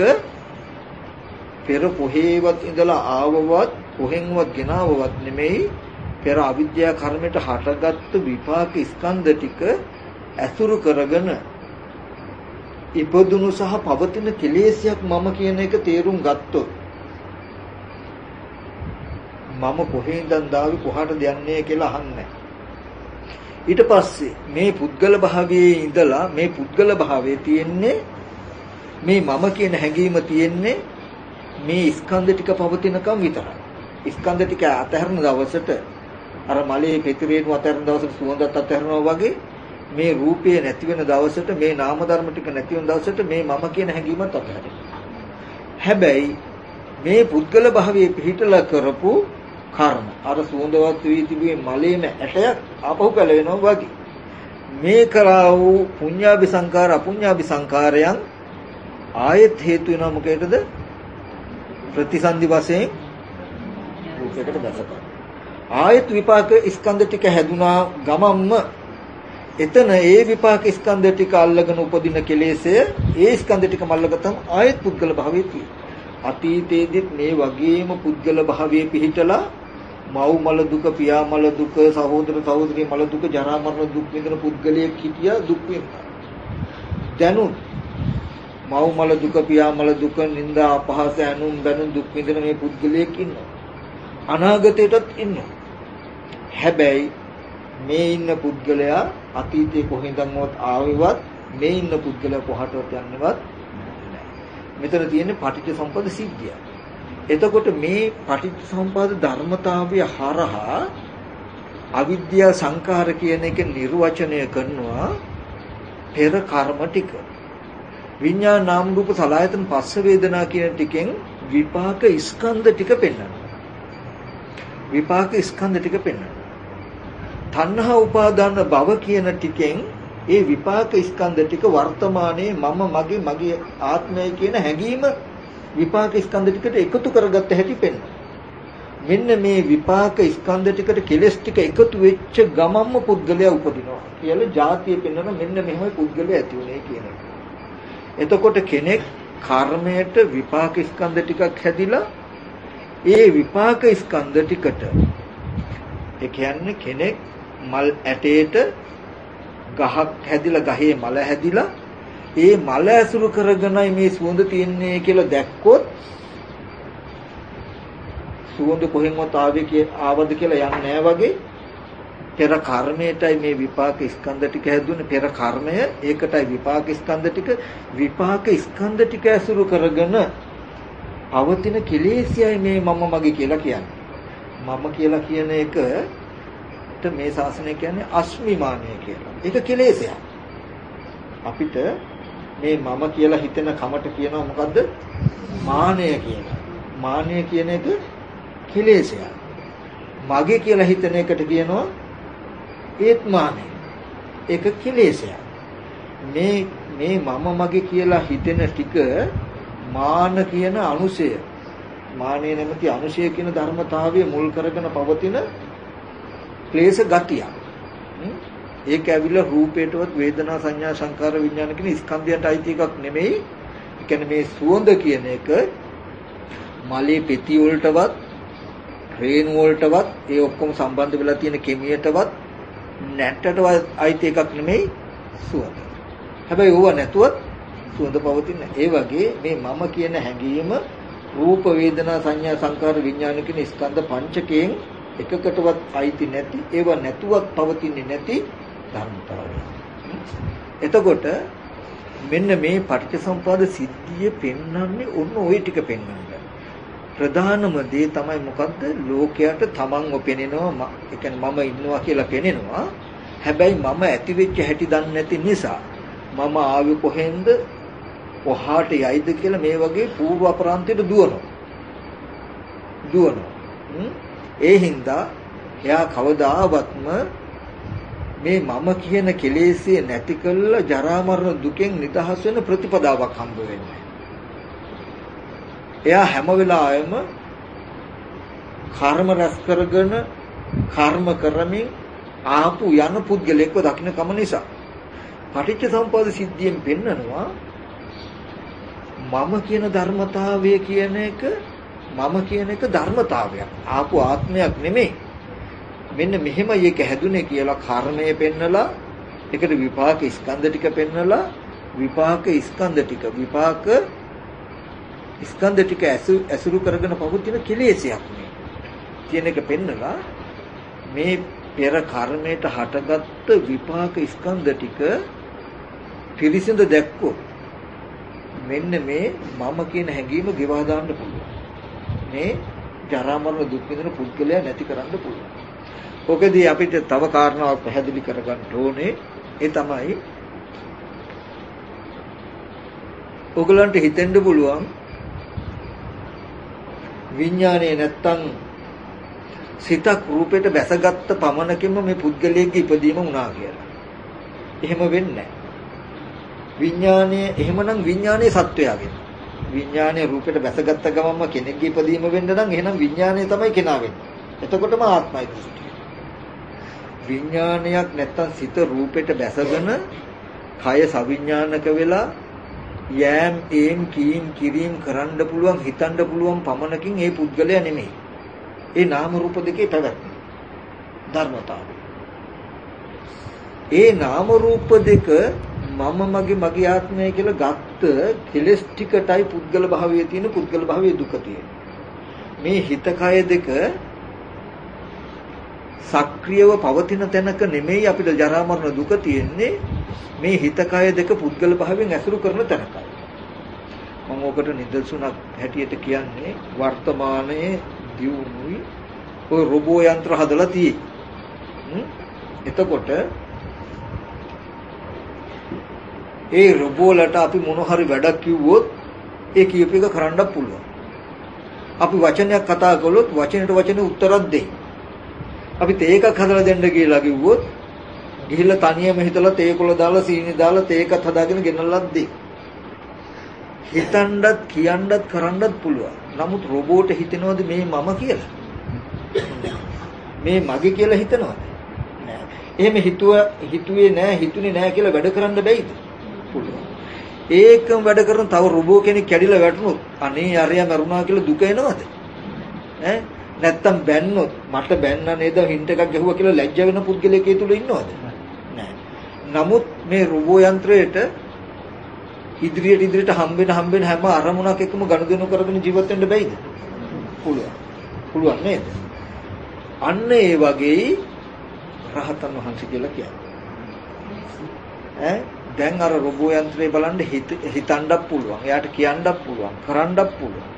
පෙර කොහේවත් ඉඳලා ආවවත් කොහෙන්වත් ගෙනාවවත් නෙමෙයි පෙර අවිද්‍යා කර්මයට හටගත්තු විපාක ස්කන්ධ ටික ඇසුරු කරගෙන ඉපදුණු සහ පවතින කෙලෙසයක් මම කියන එක තේරුම් ගත්තොත් මම කොහෙන්ද දාවි කොහාටද යන්නේ කියලා අහන්නේ. ඊට පස්සේ මේ පුද්ගල භාවයේ ඉඳලා මේ පුද්ගල භාවයේ තියෙන්නේ මේ මම කියන හැඟීම තියෙන්නේ මේ ස්කන්ධ ටික පවතිනකම් විතරයි. ස්කන්ධ ටික අතහැරන දවසට අර මලේ පෙතිරේණු අතහැරන දවසට සුවඳත් අතහැරනවා වගේ මේ රූපය නැති වෙන දවසට මේ නාම ධර්ම ටික නැති වෙන දවසට මේ මම කියන හැඟීමත් අතහැරෙනවා. හැබැයි මේ පුද්ගල භාවයේ පිහිටලා කරපු කර්ම අර සුවඳවත් වී තිබුවේ මලේම ඇටයක් ආපහු පැලවෙනවා වගේ මේ කරා වූ පුඤ්ඤාභි සංකාර අපුඤ්ඤාභි සංකාරයන් ආයත් හේතු වෙනවා මොකේද? ප්‍රතිසන්දි වශයෙන් රූපයකට දැසගන්න. ආයත් විපාක ස්කන්ධ ටික හැදුනා ගමම්ම එතන ඒ විපාක ස්කන්ධ ටික අල්ලගෙන උපදින කෙලෙසය ඒ ස්කන්ධ ටික මල්ලගතම ආයත් පුද්ගල භාවයේ තියෙනවා. අතීතයේදීත් මේ වගේම පුද්ගල භාවයේ පිහිටලා මව් මල දුක, පියා මල දුක, සහෝදර සහෝදරිය මල දුක, ජරා මරණ දුක් විඳින පුද්ගලයෙක් හිටියා දුක් විඳිනවා. දැනුත් මව් මල දුක, පියා මල දුක, නිന്ദා අපහාස ඇනුම් බැනුම් දුක් විඳින මේ පුද්ගලයෙක් ඉන්නවා. අනාගතයටත් ඉන්නවා. හැබැයි මේ ඉන්න පුද්ගලයා අතීතේ කොහෙන්දන්වත් ආවෙවත් මේ ඉන්න පුද්ගලයා කොහටවත් යන්නවත් නැහැ. මෙතන තියෙන්නේ පටිච්චසමුප්පාද සිද්ධිය. එතකොට මේ පටිච්චසමුප්පාද ධර්මතාවය හරහා අවිද්‍යා සංඛාර කියන එක නිර්වචනය කරනවා පෙර කර්ම ටික. විඤ්ඤාණ නාම රූප සලආයතන පස්ස වේදනා කියන ටිකෙන් විපාක ස්කන්ධ ටික පෙන්වනවා. විපාක ස්කන්ධ ටික පෙන්වනවා. තණ්හා උපාදාන භව කියන ටිකෙන් ඒ විපාක ස්කන්ධ ටික වර්තමානයේ මම මගේ ආත්මය කියන හැඟීම විපාක ස්කන්ධ ටිකට එකතු කරගත්ත හැටි පෙන්වනවා. මෙන්න මේ විපාක ස්කන්ධ ටිකට කෙලස් ටික එකතු වෙච්ච ගමම්ම පුද්ගලයා උපදිනවා කියලා ජාතිය පෙන්වන මෙන්න මෙහෙමයි පුද්ගලයා ඇති උනේ කියන එක. එතකොට කෙනෙක් කර්මයට විපාක ස්කන්ධ ටිකක් හැදිලා ඒ විපාක ස්කන්ධ ටිකට ඒ කියන්නේ කෙනෙක් මල් ඇටේට ගහක් හැදිලා ගහේ මල හැදිලා ඒ මල ඇසුරු කරගෙනයි මේ සුවඳ තියන්නේ කියලා දැක්කොත් සුවඳ කොහෙන්වත් ආවද කියලා යන්නේ නැහැ වගේ පෙර කර්මයටයි මේ විපාක ස්කන්ධ ටික හැදුනේ. පෙර කර්මය ඒකටයි විපාක ස්කන්ධ ටික ඇසුරු කරගෙන පවතින කෙලෙසියයි මේ මම මගේ කියලා කියන්නේ. මම කියලා කියන එකට මේ ශාසනය කියන්නේ අස්මිමානය කියලා. ඒක කෙලෙසයක්. අපිට මේ මම කියලා හිතෙන කමට කියනවා මොකද්ද? මානය කියලා. මානය කියන එක කෙලෙසයක්. මගේ කියලා හිතන එකට කියනවා ඒත් මානය. ඒක කෙලෙසයක්. මේ මම මගේ කියලා හිතෙන ටික මාන කියන අනුසය, මානෙ නැමැති අනුසය කියන ධර්මතාවය මුල් කරගෙන පවතින ක්ලේශ ගතිය. ඒක ඇවිල්ලා රූපේටවත් වේදනා සංඥා සංකාර විඥාන කියන ස්කන්ධයන්ට අයිති එකක් නෙමෙයි. ඒ කියන්නේ මේ සුවඳ කියන එක මලේ පෙති වලටවත් රේණු වලටවත් ඒ ඔක්කොම සම්බන්ධ වෙලා තියෙන කෙමියටවත් නැට්ටටවත් අයිති එකක් නෙමෙයි සුවඳ. හැබැයි ඕව නැතුවත් සුවඳ පවතින. ඒ වගේ මේ මම කියන හැඟීම රූප වේදනා සංඥා සංකාර විඥාන කියන ස්කන්ධ පංචකයෙන් එකකටවත් අයිති නැති, ඒව නැතුවත් පවතින්නේ නැති ධර්මතාවය. එතකොට මෙන්න මේ පටිච්චසමුපාද සිද්ධිය පෙන්වන්නේ ඔන්න ওই ටික පෙන්වන්න. ප්‍රධානම දේ තමයි මොකද්ද? ලෝකයට තමන්ව පෙනෙනවා, ඒ කියන්නේ මම ඉන්නවා කියලා පෙනෙනවා. හැබැයි මම ඇති වෙච්ච හැටි දන්නේ නැති නිසා මම ආවේ කොහෙන්ද, කොහාට යයිද කියලා මේ වගේ పూర్ව අපරාන්තයට දුවනවා. ඒ හින්දා එයා කවදාවත්ම මේ මම කියන කෙලෙසිය නැති කළා ජරා මරණ දුකෙන් නිදහස් වෙන ප්‍රතිපදාවක් හම්බ වෙන්නේ. එයා හැම වෙලාවෙම කර්ම රැස් කරගෙන කර්ම කරමින් ආපු යන පුද්ගලයෙක්ව දකින්න කම නිසා පටිච්චසමුප්පාද සිද්ධියෙන් පෙන්නනවා මම කියන ධර්මතාවය කියන එක ධර්මතාවයක්. ආපු ආත්මයක් නෙමෙයි. මෙන්න මෙහෙමයි ඒක හැදුනේ කියලා කර්මය පෙන්නලා ඒකට විපාක ස්කන්ධ ටික පෙන්නලා විපාක ස්කන්ධ ටික ඇසුරු කරගෙන පවතින කෙලෙසයක් නේ කියන එක පෙන්නලා මේ පෙර කර්මයට හටගත්ත විපාක ස්කන්ධ ටික පිරිසිඳ දැක්කොත් මෙන්න මේ මම කියන හැඟීම ගෙවා දාන්න පුළුවන්. මේ ජරා මරණ දුක් විඳින පුද්ගලයා නැති කරන්න පුළුවන්. ඔකදී අපිට තව කාරණාවක් පැහැදිලි කරගන්න ඕනේ. ඒ තමයි ඔයගලන්ට හිතෙන්න පුළුවන් විඥානය නැත්තම් සිතක් රූපයට බැසගත්ත පමණකින්ම මේ පුද්ගලයෙක්ගේ ඉපදීම වුණා කියලා. එහෙම වෙන්නේ නැහැ. විඥානය එහෙමනම් විඥානයේ සත්වයාගෙන. විඥානයේ රූපයට බැසගත්ත ගමන්ම කෙනෙක්ගේ ඉපදීම වෙන්න නම් එහෙනම් විඥානය තමයි කෙනා වෙන්නේ. එතකොටම ආත්මයි දෘෂ්ටිය. විඥානයක් නැත්තම් සිත රූපෙට බැසගෙන කය සවිඥානික වෙලා යෑම් ඒම් කීම් කිරීම කරන්න පුළුවන් හිතන්න පුළුවන් පමණකින් ඒ පුද්ගලයා නෙමෙයි. ඒ නාම රූප දෙකේ පැවැත්ම ධර්මතාවය. ඒ නාම රූප දෙක මම මගේ ආත්මය කියලා ගත්ත කෙලස් ටිකටයි පුද්ගල භාවයේ තියෙන පුද්ගල භාවයේ දුක තියෙන. මේ හිත කය දෙක සක්‍රියව පවතින තැනක නෙමෙයි අපිට ජරා මරණ දුක තියෙන්නේ. මේ හිත කය දෙක පුද්ගල භාවයෙන් ඇසුරු කරන තැනකයි. මම ඔකට නිදර්ශනක් හැටියට කියන්නේ වර්තමානයේ දියුණුයි ඔය රොබෝ යන්ත්‍ර හදලා තියෙන්නේ. එතකොට ඒ රොබෝලට අපි මොන හරි වැඩක් කිව්වොත් ඒ කියප එක කරන්න පුළුවන්. අපි වචනයක් කතා කළොත් වචනෙට වචනේ උත්තරයක් දෙයි. අපි තේ එකක් හදලා දෙන්න කියලා කිව්වොත් ගිහිල්ලා තනියම හිතලා තේකොළ දාලා සීනි දාලා තේ එකක් හදාගෙන ගෙනල්ලක් දෙයි. හිතන්නත් කියන්නත් කරන්නත් පුළුවන්. නමුත් රොබෝට හිතෙනවද මේ මම කියලා? මේ මගේ කියලා හිතනවද? නෑ. එහෙම හිතුවේ නෑ හිතුනේ නෑ කියලා වැඩ කරන්න බැයිද? පුළුවන්. ඒකම වැඩ කරන තව රොබෝ කෙනෙක් කැඩිලා වැටුනොත් අනේ අරයා මරුණා කියලා දුක එනවද? ඈ නැත්තම් බැන්නොත් මට බැන්නා නේද හින්ට් එකක් ගැහුවා කියලා ලැජ්ජ වෙන පුද්ගලයෙක් ඒ තුල ඉන්නවද? නෑ. නමුත් මේ රොබෝ යන්ත්‍රයට ඉදිරියට හම්බෙන හැම අරමුණක් එක්කම ගනුදෙනු කරගෙන ජීවත් වෙන්න බැයිද? පුළුවන්. පුළුවන් නේද? අන්න ඒ වගේ රහතන් වහන්සේ කියලා කියන්නේ. දැන් අර රොබෝ යන්ත්‍රය බලන්න හිතන්නත් පුළුවන්. එයාට කියන්නත් පුළුවන්, කරන්නත් පුළුවන්.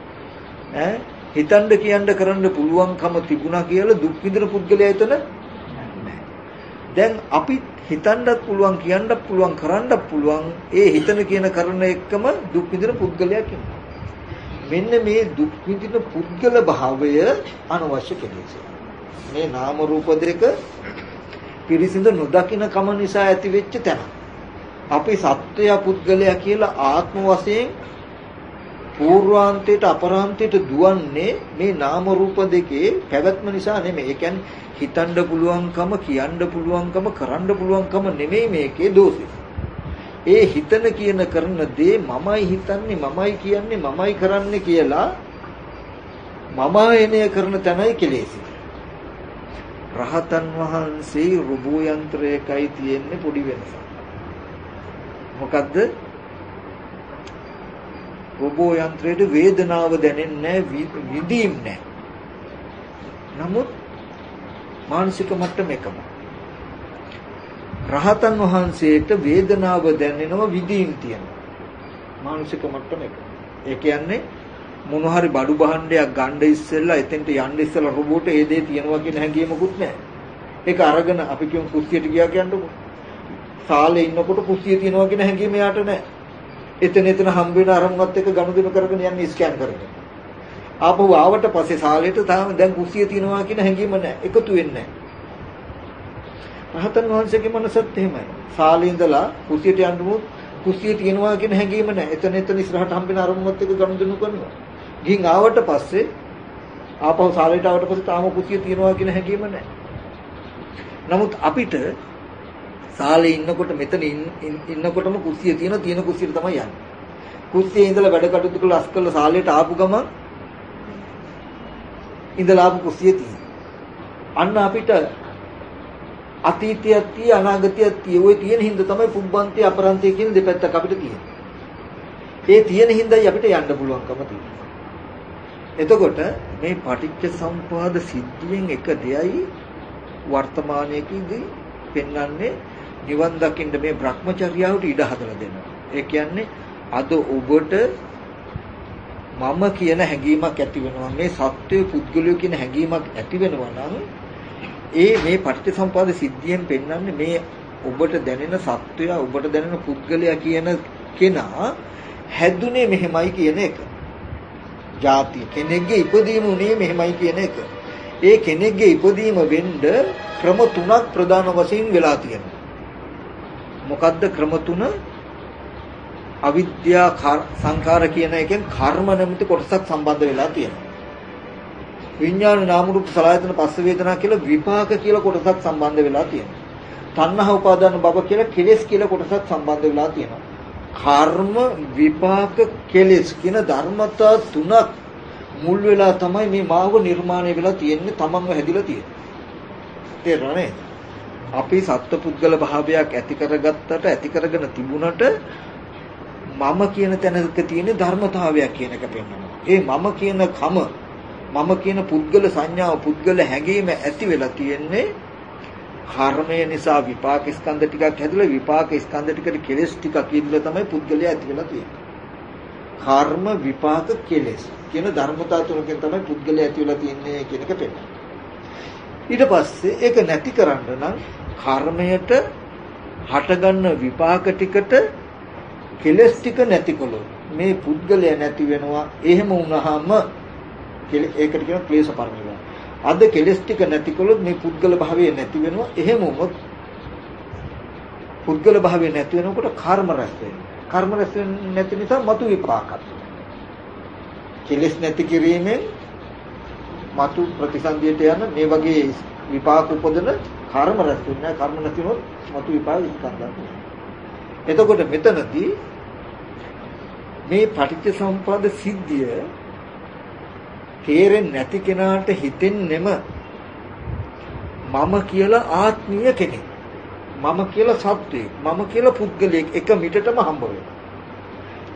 හිතන්න කියන්න කරන්න පුළුවන්කම තිබුණා කියලා දුක් විඳින පුද්ගලයා එතන නැහැ. දැන් අපි හිතන්නත් පුළුවන්, කියන්නත් පුළුවන්, කරන්නත් පුළුවන්. ඒ හිතන කියන කරන එකම දුක් විඳින පුද්ගලයා කියනවා. මෙන්න මේ දුක් විඳින පුද්ගල භාවය අනවශ්‍ය කෙලෙස්. මේ නාම රූප දෙක පිරිසිඳ නොදකින්න කම නිසා ඇති වෙච්ච තැන. අපි සත්වය පුද්ගලයා කියලා ආත්ම වශයෙන් පූර්වාන්තයට අපරාන්තයට දුවන්නේ මේ නාම රූප දෙකේ පැවැත්ම නිසා නෙමෙයි. ඒ කියන්නේ හිතන්න පුළුවන්කම, කියන්න පුළුවන්කම, කරන්න පුළුවන්කම නෙමෙයි මේකේ දෝෂය. ඒ හිතන කියන කරන දේ මමයි හිතන්නේ, මමයි කියන්නේ, මමයි කරන්නේ කියලා මමායනය කරන තැනයි කෙලෙසි. රහතන් වහන්සේ රොබෝ යන්ත්‍රයකයි තියෙන්නේ පොඩි වෙනසක්. මොකද්ද? රොබෝ යන්ත්‍රයේ වේදනාව දැනෙන්නේ නැහැ, විඳීම් නැහැ. නමුත් මානසික මට්ටම එකම. රහතන් වහන්සේට වේදනාව දැනෙනවා, විඳීම් තියෙනවා. මානසික මට්ටම එකම. ඒ කියන්නේ මොන හරි බඩු භාණ්ඩයක් ගන්න ඉස්සෙල්ලා එතෙන්ට යන්න ඉස්සෙල්ලා රොබෝට ඒ දේ තියනවා කියන හැඟීමකුත් නැහැ. ඒක අරගෙන අපි කියමු කුස්සියට ගියා කියන්නකො. සාලේ ඉන්නකොට කුස්සිය තියනවා කියන හැඟීම යාට නැහැ. එතන හම්බ වෙන අරමුණත් එක්ක ගනුදෙනු කරගෙන යන්නේ ස්කෑන් කරගෙන. ආපහු ආවට පස්සේ සාලේට තාම දැන් කුස්සිය තියනවා කියන හැඟීම නැහැ. එකතු වෙන්නේ නැහැ. රහතන් වහන්සේගේ මනසත් එහෙමයි. සාලේ ඉඳලා කුස්සියට යන්නමුත් කුස්සිය තියනවා කියන හැඟීම නැහැ. එතන ඉස්සරහට හම්බ වෙන අරමුණත් එක්ක ගනුදෙනු කරනවා. ගිහින් ආවට පස්සේ ආපහු සාලේට ආවට පස්සේ තාම කුස්සිය තියනවා කියන හැඟීම නැහැ. නමුත් අපිට සාලේ ඉන්නකොට මෙතන ඉන්නකොටම කුස්සිය තියෙන කුස්සියට තමයි යන්නේ. කුස්සියේ ඉඳලා වැඩ කටයුතු කරලා අස්කල්ලා සාලේට ආපු ගමන් ඉඳලා ආපු කුස්සිය තියෙන. අන්න අපිට අතීතයක් තිය අනාගතයක් තිය ඔය තියෙන හින්දා තමයි පුබ්බන්තය අපරන්තය කියන දෙපැත්තක් අපිට තියෙන්නේ. ඒ තියෙන හින්දායි අපිට යන්න පුළුවන්කම තියෙන්නේ. එතකොට මේ පටිච්ච සම්පදාය සිද්ධියෙන් එක දෙයයි වර්තමානයේදී පෙන්වන්නේ නිවන් දකින්න මේ Brahmacharyaවට ඉඩ හදලා දෙනවා. ඒ කියන්නේ අද ඔබට මම කියන හැඟීමක් ඇති වෙනවා. මේ සත්වයේ පුද්ගලය කියන හැඟීමක් ඇති වෙනවා නම් ඒ මේ පටිච්චසමුප්පාද සිද්ධියෙන් පෙන්වන්නේ මේ ඔබට දැනෙන සත්වය, ඔබට දැනෙන පුද්ගලයා කියන කෙනා හැදුනේ මෙහෙමයි කියන එක. ಜಾති කෙනෙක්ගේ ඉපදීම උනේ මෙහෙමයි කියන එක. ඒ කෙනෙක්ගේ ඉපදීම වෙන්න ක්‍රම තුනක් ප්‍රධාන වශයෙන් වෙලා තියෙනවා. මොකද්ද ක්‍රම තුන? අවිද්‍යා සංඛාර කියන එකෙන් කර්ම නැමැති කොටසක් සම්බන්ධ වෙලා තියෙනවා. විඥාන නාම රූප සලආයතන පස්ස වේදනා කියලා විපාක කියලා කොටසක් සම්බන්ධ වෙලා තියෙනවා. තණ්හා උපාදාන භව කියලා කෙලෙස් කියලා කොටසක් සම්බන්ධ වෙලා තියෙනවා. කර්ම විපාක කෙලෙස් කියන ධර්මතා තුනක් මුල් වෙලා තමයි මේ මාව නිර්මාණය වෙලා තියෙන්නේ, තමන්ව හැදිලා තියෙන්නේ. තේරුණානේ? අපි සත්පුද්ගල භාවයක් ඇති කරගත්තට ඇති කරගෙන තිබුණට මම කියන තැනක තියෙන ධර්මතාවයක් කියන එක පෙන්වනවා. ඒ මම කියන කම, මම කියන පුද්ගල සංඥාව, පුද්ගල හැඟීම ඇති වෙලා තියෙන්නේ කර්මය නිසා විපාක ස්කන්ධ ටිකක් හැදලා විපාක ස්කන්ධ ටිකට කෙලෙස් ටිකක් ඉඳලා තමයි පුද්ගලයා ඇති වෙලා තියෙන්නේ. කර්ම විපාක කෙලෙස් කියන ධර්මතාව තුනකින් තමයි පුද්ගලයා ඇති වෙලා තියෙන්නේ කියන එක පෙන්නනවා. ඊට පස්සේ ඒක නැති කරන්න නම් කර්මයට හටගන්න විපාක ටිකට කෙලෙස් ටික නැතිකොළොත් මේ පුද්ගලයා නැති වෙනවා. එහෙම වුණාම ඒකට කියන ක්ලේශ පරිණාමය. අද කෙලෙස් ටික නැතිකොළොත් මේ පුද්ගල භාවය නැති වෙනවා. එහෙම වුණොත් පුද්ගල භාවය නැති වෙනකොට කර්ම රැස් වෙනවා. කර්ම රැස් වෙන්නේ නැති නිසා මතු විපාකත්. කෙලෙස් නැති කිරීමෙන් මතු ප්‍රතිසන්දියට යන මේ වගේ විපාක උපදන කර්ම රැස් වෙනවා. කර්ම නැති වුණොත් මතු විපාක ස්කන්ධයක්. එතකොට මෙතනදී මේ පටිච්චසමුප්පාද සිද්ධිය තේරෙන්නේ නැති කෙනාට හිතෙන්නෙම මම කියලා ආත්මීය කෙනෙක්, මම කියලා සත්වෙක්, මම කියලා පුද්ගලයෙක් එක මිටටම හම්බ වෙනවා.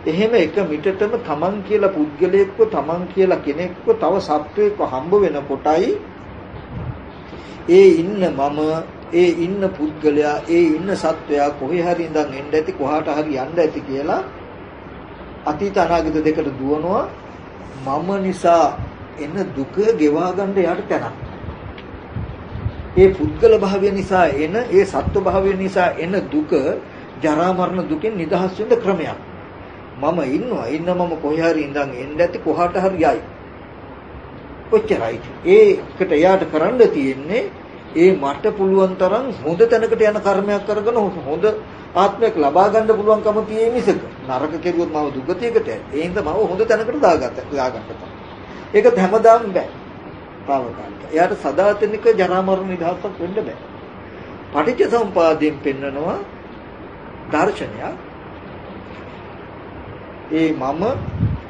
එහෙම එක මිටටම තමන් කියලා පුද්ගලයෙක්ව, තමන් කියලා කෙනෙක්ව, තව සත්වෙක්ව හම්බ වෙනකොටයි ඒ ඉන්න මම, ඒ ඉන්න පුද්ගලයා, ඒ ඉන්න සත්වයා කොහේ හරි ඉඳන් එන්න ඇති, කොහාට හරි යන්න ඇති කියලා අතීත අනාගත දෙකට දුවනවා. මම නිසා එන දුක ගෙවා ගන්න යාට තැනක්. ඒ පුද්ගල භාවය නිසා එන, ඒ සත්ව භාවය නිසා එන දුක, ජරා මරණ දුකෙන් නිදහස් වෙන්න ක්‍රමයක්. මම මම කොහේ හරි ඉඳන් එන්න ඇති, කොහාට හරි යයි. ඔච්චරයි. ඒකට යාට කරන්න තියෙන්නේ ඒ මට පුළුවන් තරම් හොඳ තැනකට යන කර්මයක් කරගෙන හොඳ ආත්මයක් ලබා ගන්න පුළුවන්කම තියෙයි මිසක නරක කෙරුවොත් මම දුගතියකට ඒ හින්දා මම හොඳ තැනකට දාගන්න තමයි. ඒක හැමදාම බෑ. තාවකාලික. එයාට සදාතනික ජරා මරණ නිදහසක් වෙන්න බෑ. පටිච්චසමුපාදයෙන් පෙන්නනවා දර්ශනය. ඒ මම,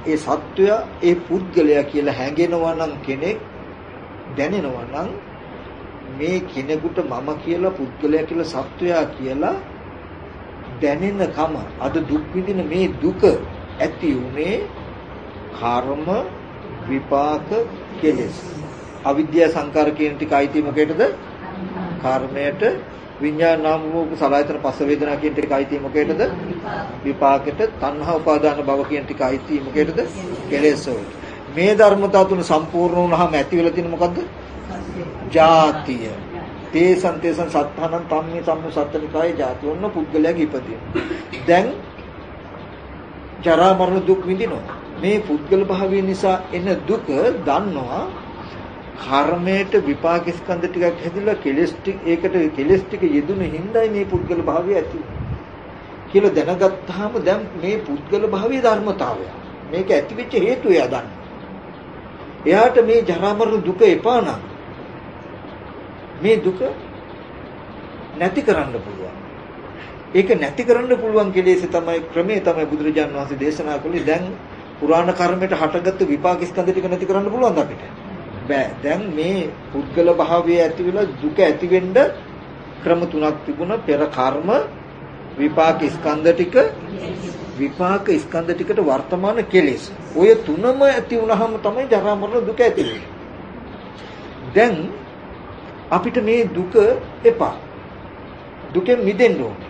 ඒ සත්වයා, ඒ පුද්ගලයා කියලා හැඟෙනවා නම් කෙනෙක්, දැනෙනවා නම් මේ කෙනෙකුට මම කියලා, පුද්ගලයා කියලා, සත්වයා කියලා දැනෙන කම, අද දුක් විඳින මේ දුක ඇති උනේ කර්ම විපාක කෙලෙස්. අවිද්‍යා සංකාර කියන ටික අයිති මොකේද? කර්මයට. විඥාන නාම රූප සලආයතන පස්ස වේදනා කියන ටික අයිති මොකේද? විපාකයට. තණ්හා උපාදාන භව කියන ටික අයිති මොකේද? කෙලෙස් වලට. මේ ධර්මතාව තුන සම්පූර්ණ වුණාම ඇති වෙලා තියෙන මොකද්ද? ජාතිය. තේසං සත්තානං තම්මේ සම්මු සත්තනිකායේ ජාති. ඔන්න පුද්ගලයාගේ ඉපදින. දැන් ජරා මරණ දුක් විඳිනවා. මේ පුද්ගල භාවය නිසා එන දුක දන්නවා. කර්මයට විපාක ස්කන්ධ ටිකක් හැදිලා කෙලෙස් ටික, ඒකට කෙලෙස් ටික යෙදුණු හිඳයි මේ පුද්ගල භාවය ඇති කියලා දැනගත්තාම දැන් මේ පුද්ගල භාවයේ ධර්මතාවය, මේක ඇති වෙච්ච හේතුව එයා දන්නවා. එයාට මේ ජරා මරණ දුක එපා නම් මේ දුක නැති කරන්න පුළුවන්. ඒක නැති කරන්න පුළුවන් කෙලෙස් තමයි, ක්‍රමේ තමයි බුදුරජාණන් වහන්සේ දේශනා කළේ. දැන් පුරාණ කර්මයට හටගත්තු විපාක ස්කන්ධ ටික නැති කරන්න පුළුවන්ද අපිට? බෑ. දැන් මේ පුද්ගල භාවය ඇති වෙලා දුක ඇති වෙන්න ක්‍රම තුනක් තිබුණා. පෙර කර්ම, විපාක ස්කන්ධ ටික, විපාක ස්කන්ධ ටිකට වර්තමාන කෙලෙස්. ඔය තුනම ඇති වුණාම තමයි ජරා මරණ දුක ඇති වෙන්නේ. දැන් අපිට මේ දුක එපා. දුකෙන් මිදෙන්න ඕනේ.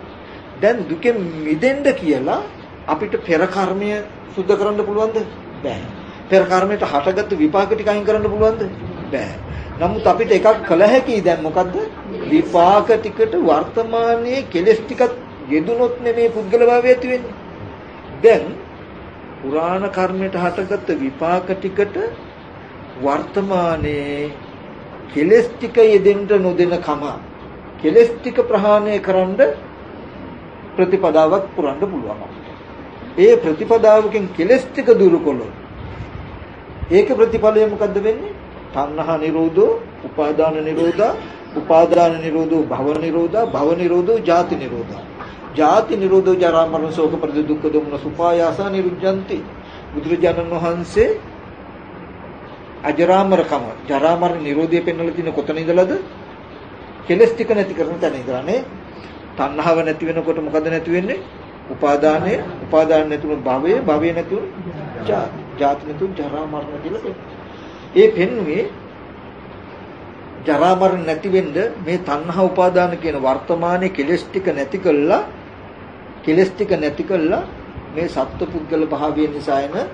දැන් දුකෙන් මිදෙන්න කියලා අපිට පෙර කර්මය සුද්ධ කරන්න පුළුවන්ද? බෑ. පෙර කර්මයට හටගත්තු විපාක ටික අයින් කරන්න පුළුවන්ද? බෑ. නමුත් අපිට එකක් කළ හැකියි. දැන් මොකද්ද? විපාක ටිකට වර්තමානයේ කෙලෙස් ටිකක් යෙදුනොත් නෙමේ පුද්ගල භාවය ඇති වෙන්නේ. දැන් පුරාණ කර්මයට හටගත්තු විපාක ටිකට වර්තමානයේ කෙලෙස් ටික යෙදෙන්න නොදෙන කම, කෙලෙස් ටික ප්‍රහාණය කරන්න ප්‍රතිපදාවක් පුරන්න පුළුවන්. ඒ ප්‍රතිපදාවකින් කෙලෙස් ටික දුරු කළොත් ඒක ප්‍රතිඵලය මොකද්ද වෙන්නේ? තණ්හා නිරෝධෝ, උපාදාන නිරෝධා, උපාදාන නිරෝධෝ භව නිරෝධා, භව නිරෝධෝ ජාති නිරෝධා. ජාති නිරෝධෝ ජරා මරණ ශෝක පරිදේ දුක්ඛ දෝමන සුපායාසා නිරුද්ධಂತಿ. බුදුරජාණන් වහන්සේ අජරාමරකම ජරා මරණ නිරෝධය පෙන්වලා තියෙන කොතන ඉඳලාද? කෙලස් ටික නැති කරන තැන ඉඳලානේ. තණ්හාව නැති වෙනකොට මොකද නැති වෙන්නේ? උපාදානය, උපාදාන නැතුණු භවය, භවය නැතුණු ජාති, ජාති නැතුණු ජරා මරණ කියලා පෙන්නනවා. ඒ පෙන්නුවේ ජරා මරණ නැති වෙන්න මේ තණ්හා උපාදාන කියන වර්තමානයේ කෙලස් ටික නැති කළා, කෙලස් ටික නැති කළා මේ සත්පුද්ගල භාවය නිසා එන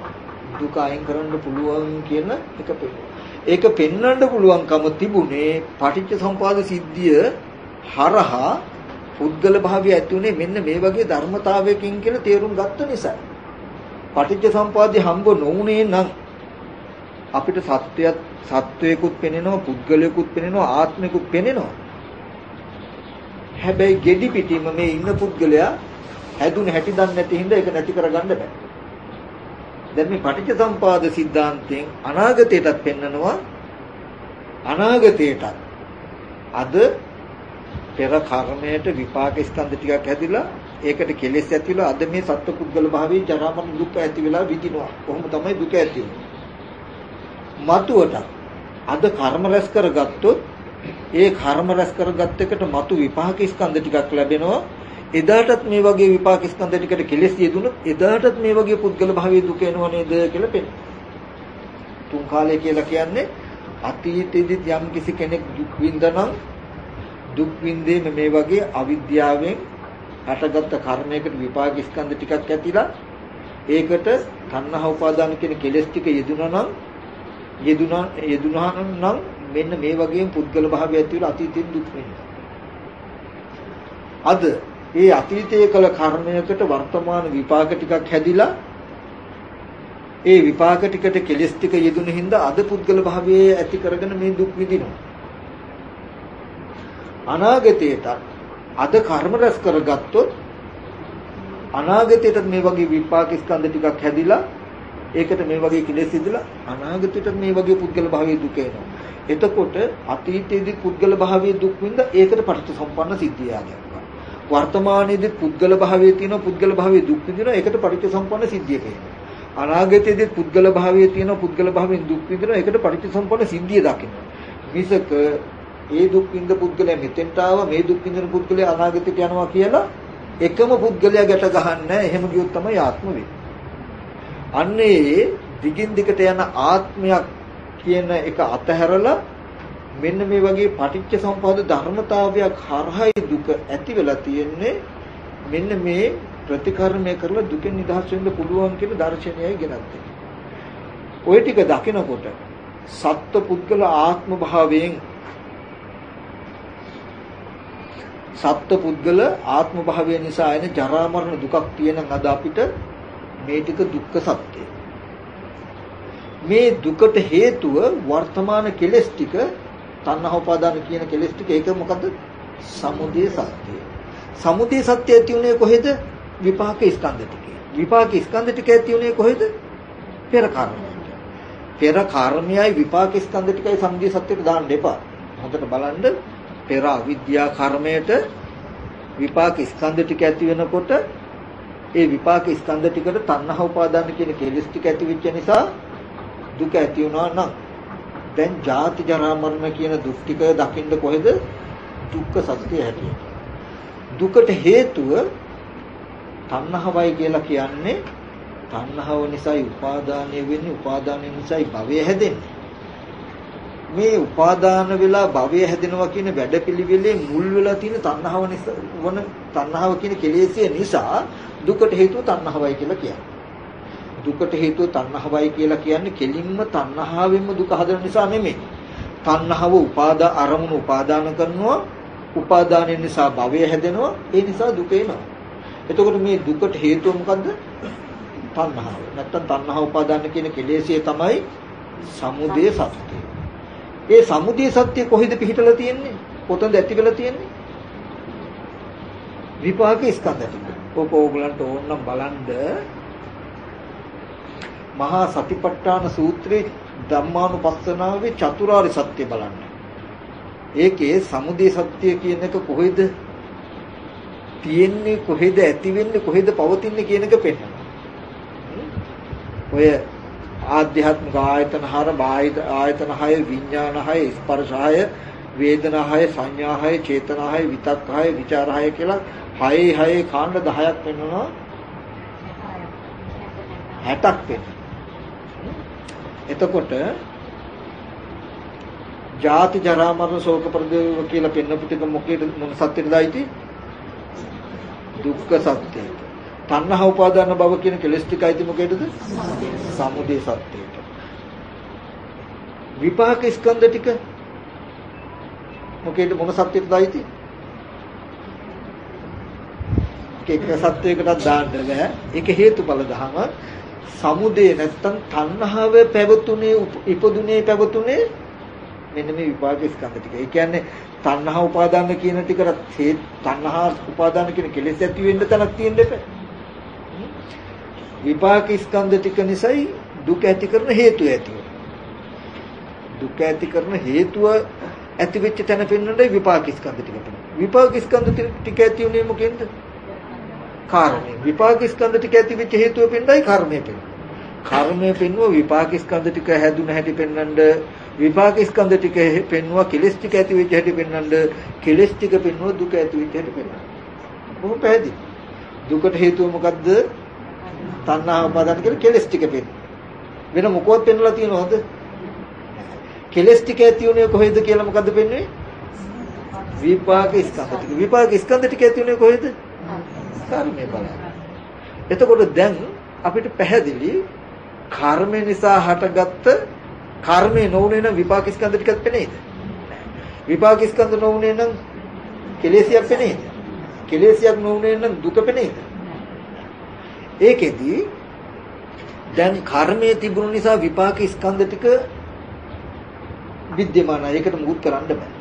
දුක අයින් කරන්න පුළුවන් කියන එක පෙන්නනවා. ඒක පෙන්වන්න පුළුවන්කම තිබුණේ පටිච්ච සමුප්පාද සිද්ධිය හරහා පුද්ගල භාවය ඇති උනේ මෙන්න මේ වගේ ධර්මතාවයකින් කියලා තේරුම් ගත්ත නිසා. පටිච්ච සමුප්පාදේ හම්බ නොවුනේ නම් අපිට සත්වයකුත් පෙනෙනවා, පුද්ගලයෙකුත් පෙනෙනවා, ආත්මිකුත් පෙනෙනවා. හැබැයි gedhi පිටින්ම මේ ඉන්න පුද්ගලයා හැදුන හැටි දන්නේ නැති හින්දා ඒක නැති කරගන්න බෑ. දැන් මේ පටිච්ච සමුප්පාද સિદ્ધාන්තයෙන් අනාගතයටත් පෙන්නනවා. අනාගතයටත් අද පෙර කර්මයට විපාක ස්කන්ධ ටිකක් හැදිලා ඒකට කෙලෙස් ඇතිලා අද මේ සත්පුද්ගල භාවයේ ජරා මරණ දුක් ඇති වෙලා විඳිනවා. කොහොම තමයි දුක ඇති වෙන්නේ. මතුවට අද කර්ම රැස් කරගත්තොත් ඒ කර්ම රැස් කරගත් එකට මතු විපාක ස්කන්ධ ටිකක් ලැබෙනවා. එදාටත් මේ වගේ විපාක ස්කන්ධ ටිකට කෙලෙස් යෙදුනොත් එදාටත් මේ වගේ පුද්ගල භාවයේ දුක එනව නේද කියලා පෙන්නනවා. තුන් කාලය කියලා කියන්නේ අතීතයේදී යම් කිසි කෙනෙක් දුක් විඳනනම් දුක් විඳේ මේ වගේ අවිද්‍යාවෙන් හටගත්ත කර්මයකට විපාක ස්කන්ධ ටිකක් ඇතිලා ඒකට තණ්හා උපාදාන කියන කෙලෙස් ටික යෙදුනා නම් මෙන්න මේ වගේම පුද්ගල භාවය ඇති වෙලා අතීතයෙන් දුක් වෙනවා. අද ඒ අතීතයේ කළ කර්මයකට වර්තමාන විපාක ටිකක් හැදිලා ඒ විපාක ටිකට කෙලෙස් ටික යෙදුන හින්දා අද පුද්ගල භාවයේ ඇති කරගෙන මේ දුක් විඳිනවා. අනාගතයට අද කර්ම රැස් කරගත්තොත් අනාගතයට මේ වගේ විපාක ස්කන්ධ ටිකක් හැදිලා ඒකට මේ වගේ කෙලෙස් ඉදලා අනාගතයට මේ වගේ පුද්ගල භාවයේ දුක එනවා. එතකොට අතීතයේදී පුද්ගල භාවයේ දුක් විඳ ඒකට පටිච්චසමුප්පන්න සිද්ධිය ආගන්නවා. වර්තමානයේදී පුද්ගල භාවයේ තියෙන පුද්ගල භාවයේ දුක් විඳිනවා ඒකට පටිච්චසමුප්පන්න සිද්ධිය කියනවා. අනාගතයේදී පුද්ගල භාවයේ තියෙන පුද්ගල භාවයෙන් දුක් විඳිනවා ඒකට පටිච්චසමුප්පන්න සිද්ධිය දකිනවා. මිසක ඒ දුක් විඳ පුද්ගලයා මෙතෙන්ට ආවා මේ දුක් විඳින පුද්ගලයා අනාගතයට යනවා කියලා එකම පුද්ගලයා ගැට ගහන්නේ. එහෙම ගියොත් තමයි ආත්ම වෙන්නේ. අන්නේ දිගින් දිගට යන ආත්මයක් කියන එක අතහැරලා මෙන්න මේ වගේ පටිච්ච සමුප්පාද ධර්මතාවයක් හරහායි දුක ඇති වෙලා තියෙන්නේ. මෙන්න මේ ප්‍රතිකර්මය කරලා දුකෙන් නිදහස් වෙන්න පුළුවන් කියන දර්ශනයයි ගෙනත්. ওই ටික දකිනකොට සත්ත්ව පුද්ගල ආත්ම භාවයෙන් සත්ත්ව පුද්ගල ආත්ම භාවය නිසා එන ජරා මරණ දුකක් තියෙන අද අපිට මේ ටික දුක්ඛ සත්‍යය. මේ දුකට හේතුව වර්තමාන කෙලෙස් ටික තණ්හා උපාදාන කියන කෙලෙස් ටික. ඒක මොකද්ද? සමුදය සත්‍යය. සමුදය සත්‍යය ඇති උනේ කොහෙද? විපාක ස්කන්ධ ටිකේ. විපාක ස්කන්ධ ටික ඇති උනේ කොහෙද? පෙර කර්මයට. පෙර කර්මයයි විපාක ස්කන්ධ ටිකයි සමුදය සත්‍යයට දාන්න එපා. හොඳට බලන්න. පෙර අවිද්‍යා කර්මයට විපාක ස්කන්ධ ටික ඇති වෙනකොට ඒ විපාක ස්කන්ධ ටිකට තණ්හා උපාදාන කියන කෙලෙස් ටික ඇති වෙච්ච නිසා දුක ඇති වුණා නම් දැන් ජාති ජරා මරණ කියන දුක් ටික දකින්න කොහෙද? දුක්ඛ සත්‍ය හැටියට. දුකට හේතුව තණ්හාවයි කියලා කියන්නේ තණ්හාව නිසායි උපාදානය වෙන්නේ, උපාදානය නිසායි භවය හැදෙන්නේ. මේ උපාදාන වෙලා භවය හැදෙනවා කියන වැඩපිළිවෙලේ මුල් වෙලා තියෙන තණ්හාව නිසා වන තණ්හාව කියන කෙලෙසිය නිසා දුකට හේතුව තණ්හාවයි කියලා කියන්නේ. දුකට හේතුව තණ්හාවයි කියලා කියන්නේ කෙලින්ම තණ්හාවෙන්ම දුක හදන නිසා නෙමෙයි. තණ්හාව අරමුණු උපාදාන කරනවා, උපාදානය නිසා භවය හැදෙනවා, ඒ නිසා දුක එනවා. එතකොට මේ දුකට හේතුව මොකද්ද? තණ්හාව. නැත්තම් තණ්හා උපාදාන කියන කෙලෙසිය තමයි සමුදය සත්‍යය. ඒ සමුදය සත්‍ය කොහෙද පිහිටලා තියෙන්නේ? කොතනද ඇති වෙලා තියෙන්නේ? විපාක ස්කන්ධ ටික. ඕගලන්ට ඕනනම් බලන්න මහා සතිපට්ඨාන සූත්‍රයේ ධම්මානුපස්සනාවේ චතුරාර්ය සත්‍ය බලන්න. ඒකේ සමුදය සත්‍ය කියන එක කොහෙද තියෙන්නේ, කොහෙද ඇති වෙන්නේ, කොහෙද පවතින්නේ කියන එක පෙන්නනවා. ඔය ආධ්‍යාත්මික ආයතන හර බාහිර ආයතන 6 විඥාන 6 ස්පර්ශ 6 වේදනා 6 සංඥා 6 චේතනා 6 විතක් 6 විචාර 6 කියලා 6 කාණ්ඩ 10ක් වෙනවා 60ක් වෙනවා. එතකොට ජාති ජරා මරණ ශෝක පරිදේව කියලා පෙන්නපු ටික මොකේද මොන සත්‍යෙටද ආйти? දුක්ඛ සත්‍යයට. තණ්හා උපාදාන භව කියන කෙලෙස් ටික ආйти මොකේදද? සමුදය සත්‍යයට. විපාක ස්කන්ධ ටික මොකේද මොන සත්‍යයටද ආйти? ඒක සත්‍යයකටත් දාන්න බෑ. ඒක හේතුඵල ධම. සමුදය නැත්තම් තණ්හාව පැවතුනේ ඉපදුනේ පැවතුනේ මෙන්න මේ විපාක ස්කන්ධ ටික. ඒ කියන්නේ තණ්හා උපාදාන කියන ටිකට තණ්හා උපාදාන කියන කෙලෙස් ඇති වෙන්න තනක් තියෙන්න එපා. විපාක ස්කන්ධ ටික නිසායි දුක ඇති කරන හේතුව ඇති වෙන්නේ. දුක ඇති කරන හේතුව ඇති වෙච්ච තැන පෙන්වන්නයි විපාක ස්කන්ධ ටික පෙන්වන්නේ. විපාක ස්කන්ධ ටික ඇති උනේ මොකෙන්ද? කර්මය. විපාක ස්කන්ධ ටික ඇති වෙච්ච හේතුව පෙන්වන්නයි කර්මය පෙන්වන්නේ. කර්මය පෙන්වුව විපාක ස්කන්ධ ටික හැදුන හැටි පෙන්වන්න, විපාක ස්කන්ධ ටික පෙන්වුව කෙලෙස් ටික ඇති වෙච්ච හැටි පෙන්වන්න, කෙලෙස් ටික පෙන්වුව දුක ඇති වෙච්ච හැටි පෙන්වන්න. බොහොම පැහැදිලි. දුකට හේතුව මොකද්ද? තණ්හා උපාදාන කියලා කෙලෙස් ටික පෙන්වන. වෙන මොකවත් පෙන්වලා තියෙනවද? කෙලෙස් ටික ඇති උනේ කොහෙද කියලා මොකද්ද පෙන්වන්නේ? විපාක ස්කන්ධ ටික. විපාක ස්කන්ධ ටික ඇති උනේ කොහෙද? කර්මය බලන්න. එතකොට දැන් අපිට පැහැදිලි කර්මය නිසා හටගත්ත කර්මය නොවුනේ නම් විපාක ස්කන්ධ ටිකක් පෙනේද? විපාක ස්කන්ධ නොවුනේ නම් කෙලෙසියක් පෙනේද? කෙලෙසියක් නොවුනේ නම් දුක පෙනේද? ඒකෙදි දැන් කර්මයේ තිබුණු නිසා විපාක ස්කන්ධ ටික විද්‍යමානයි. ඒකට මුකුත් කරන්න බෑ.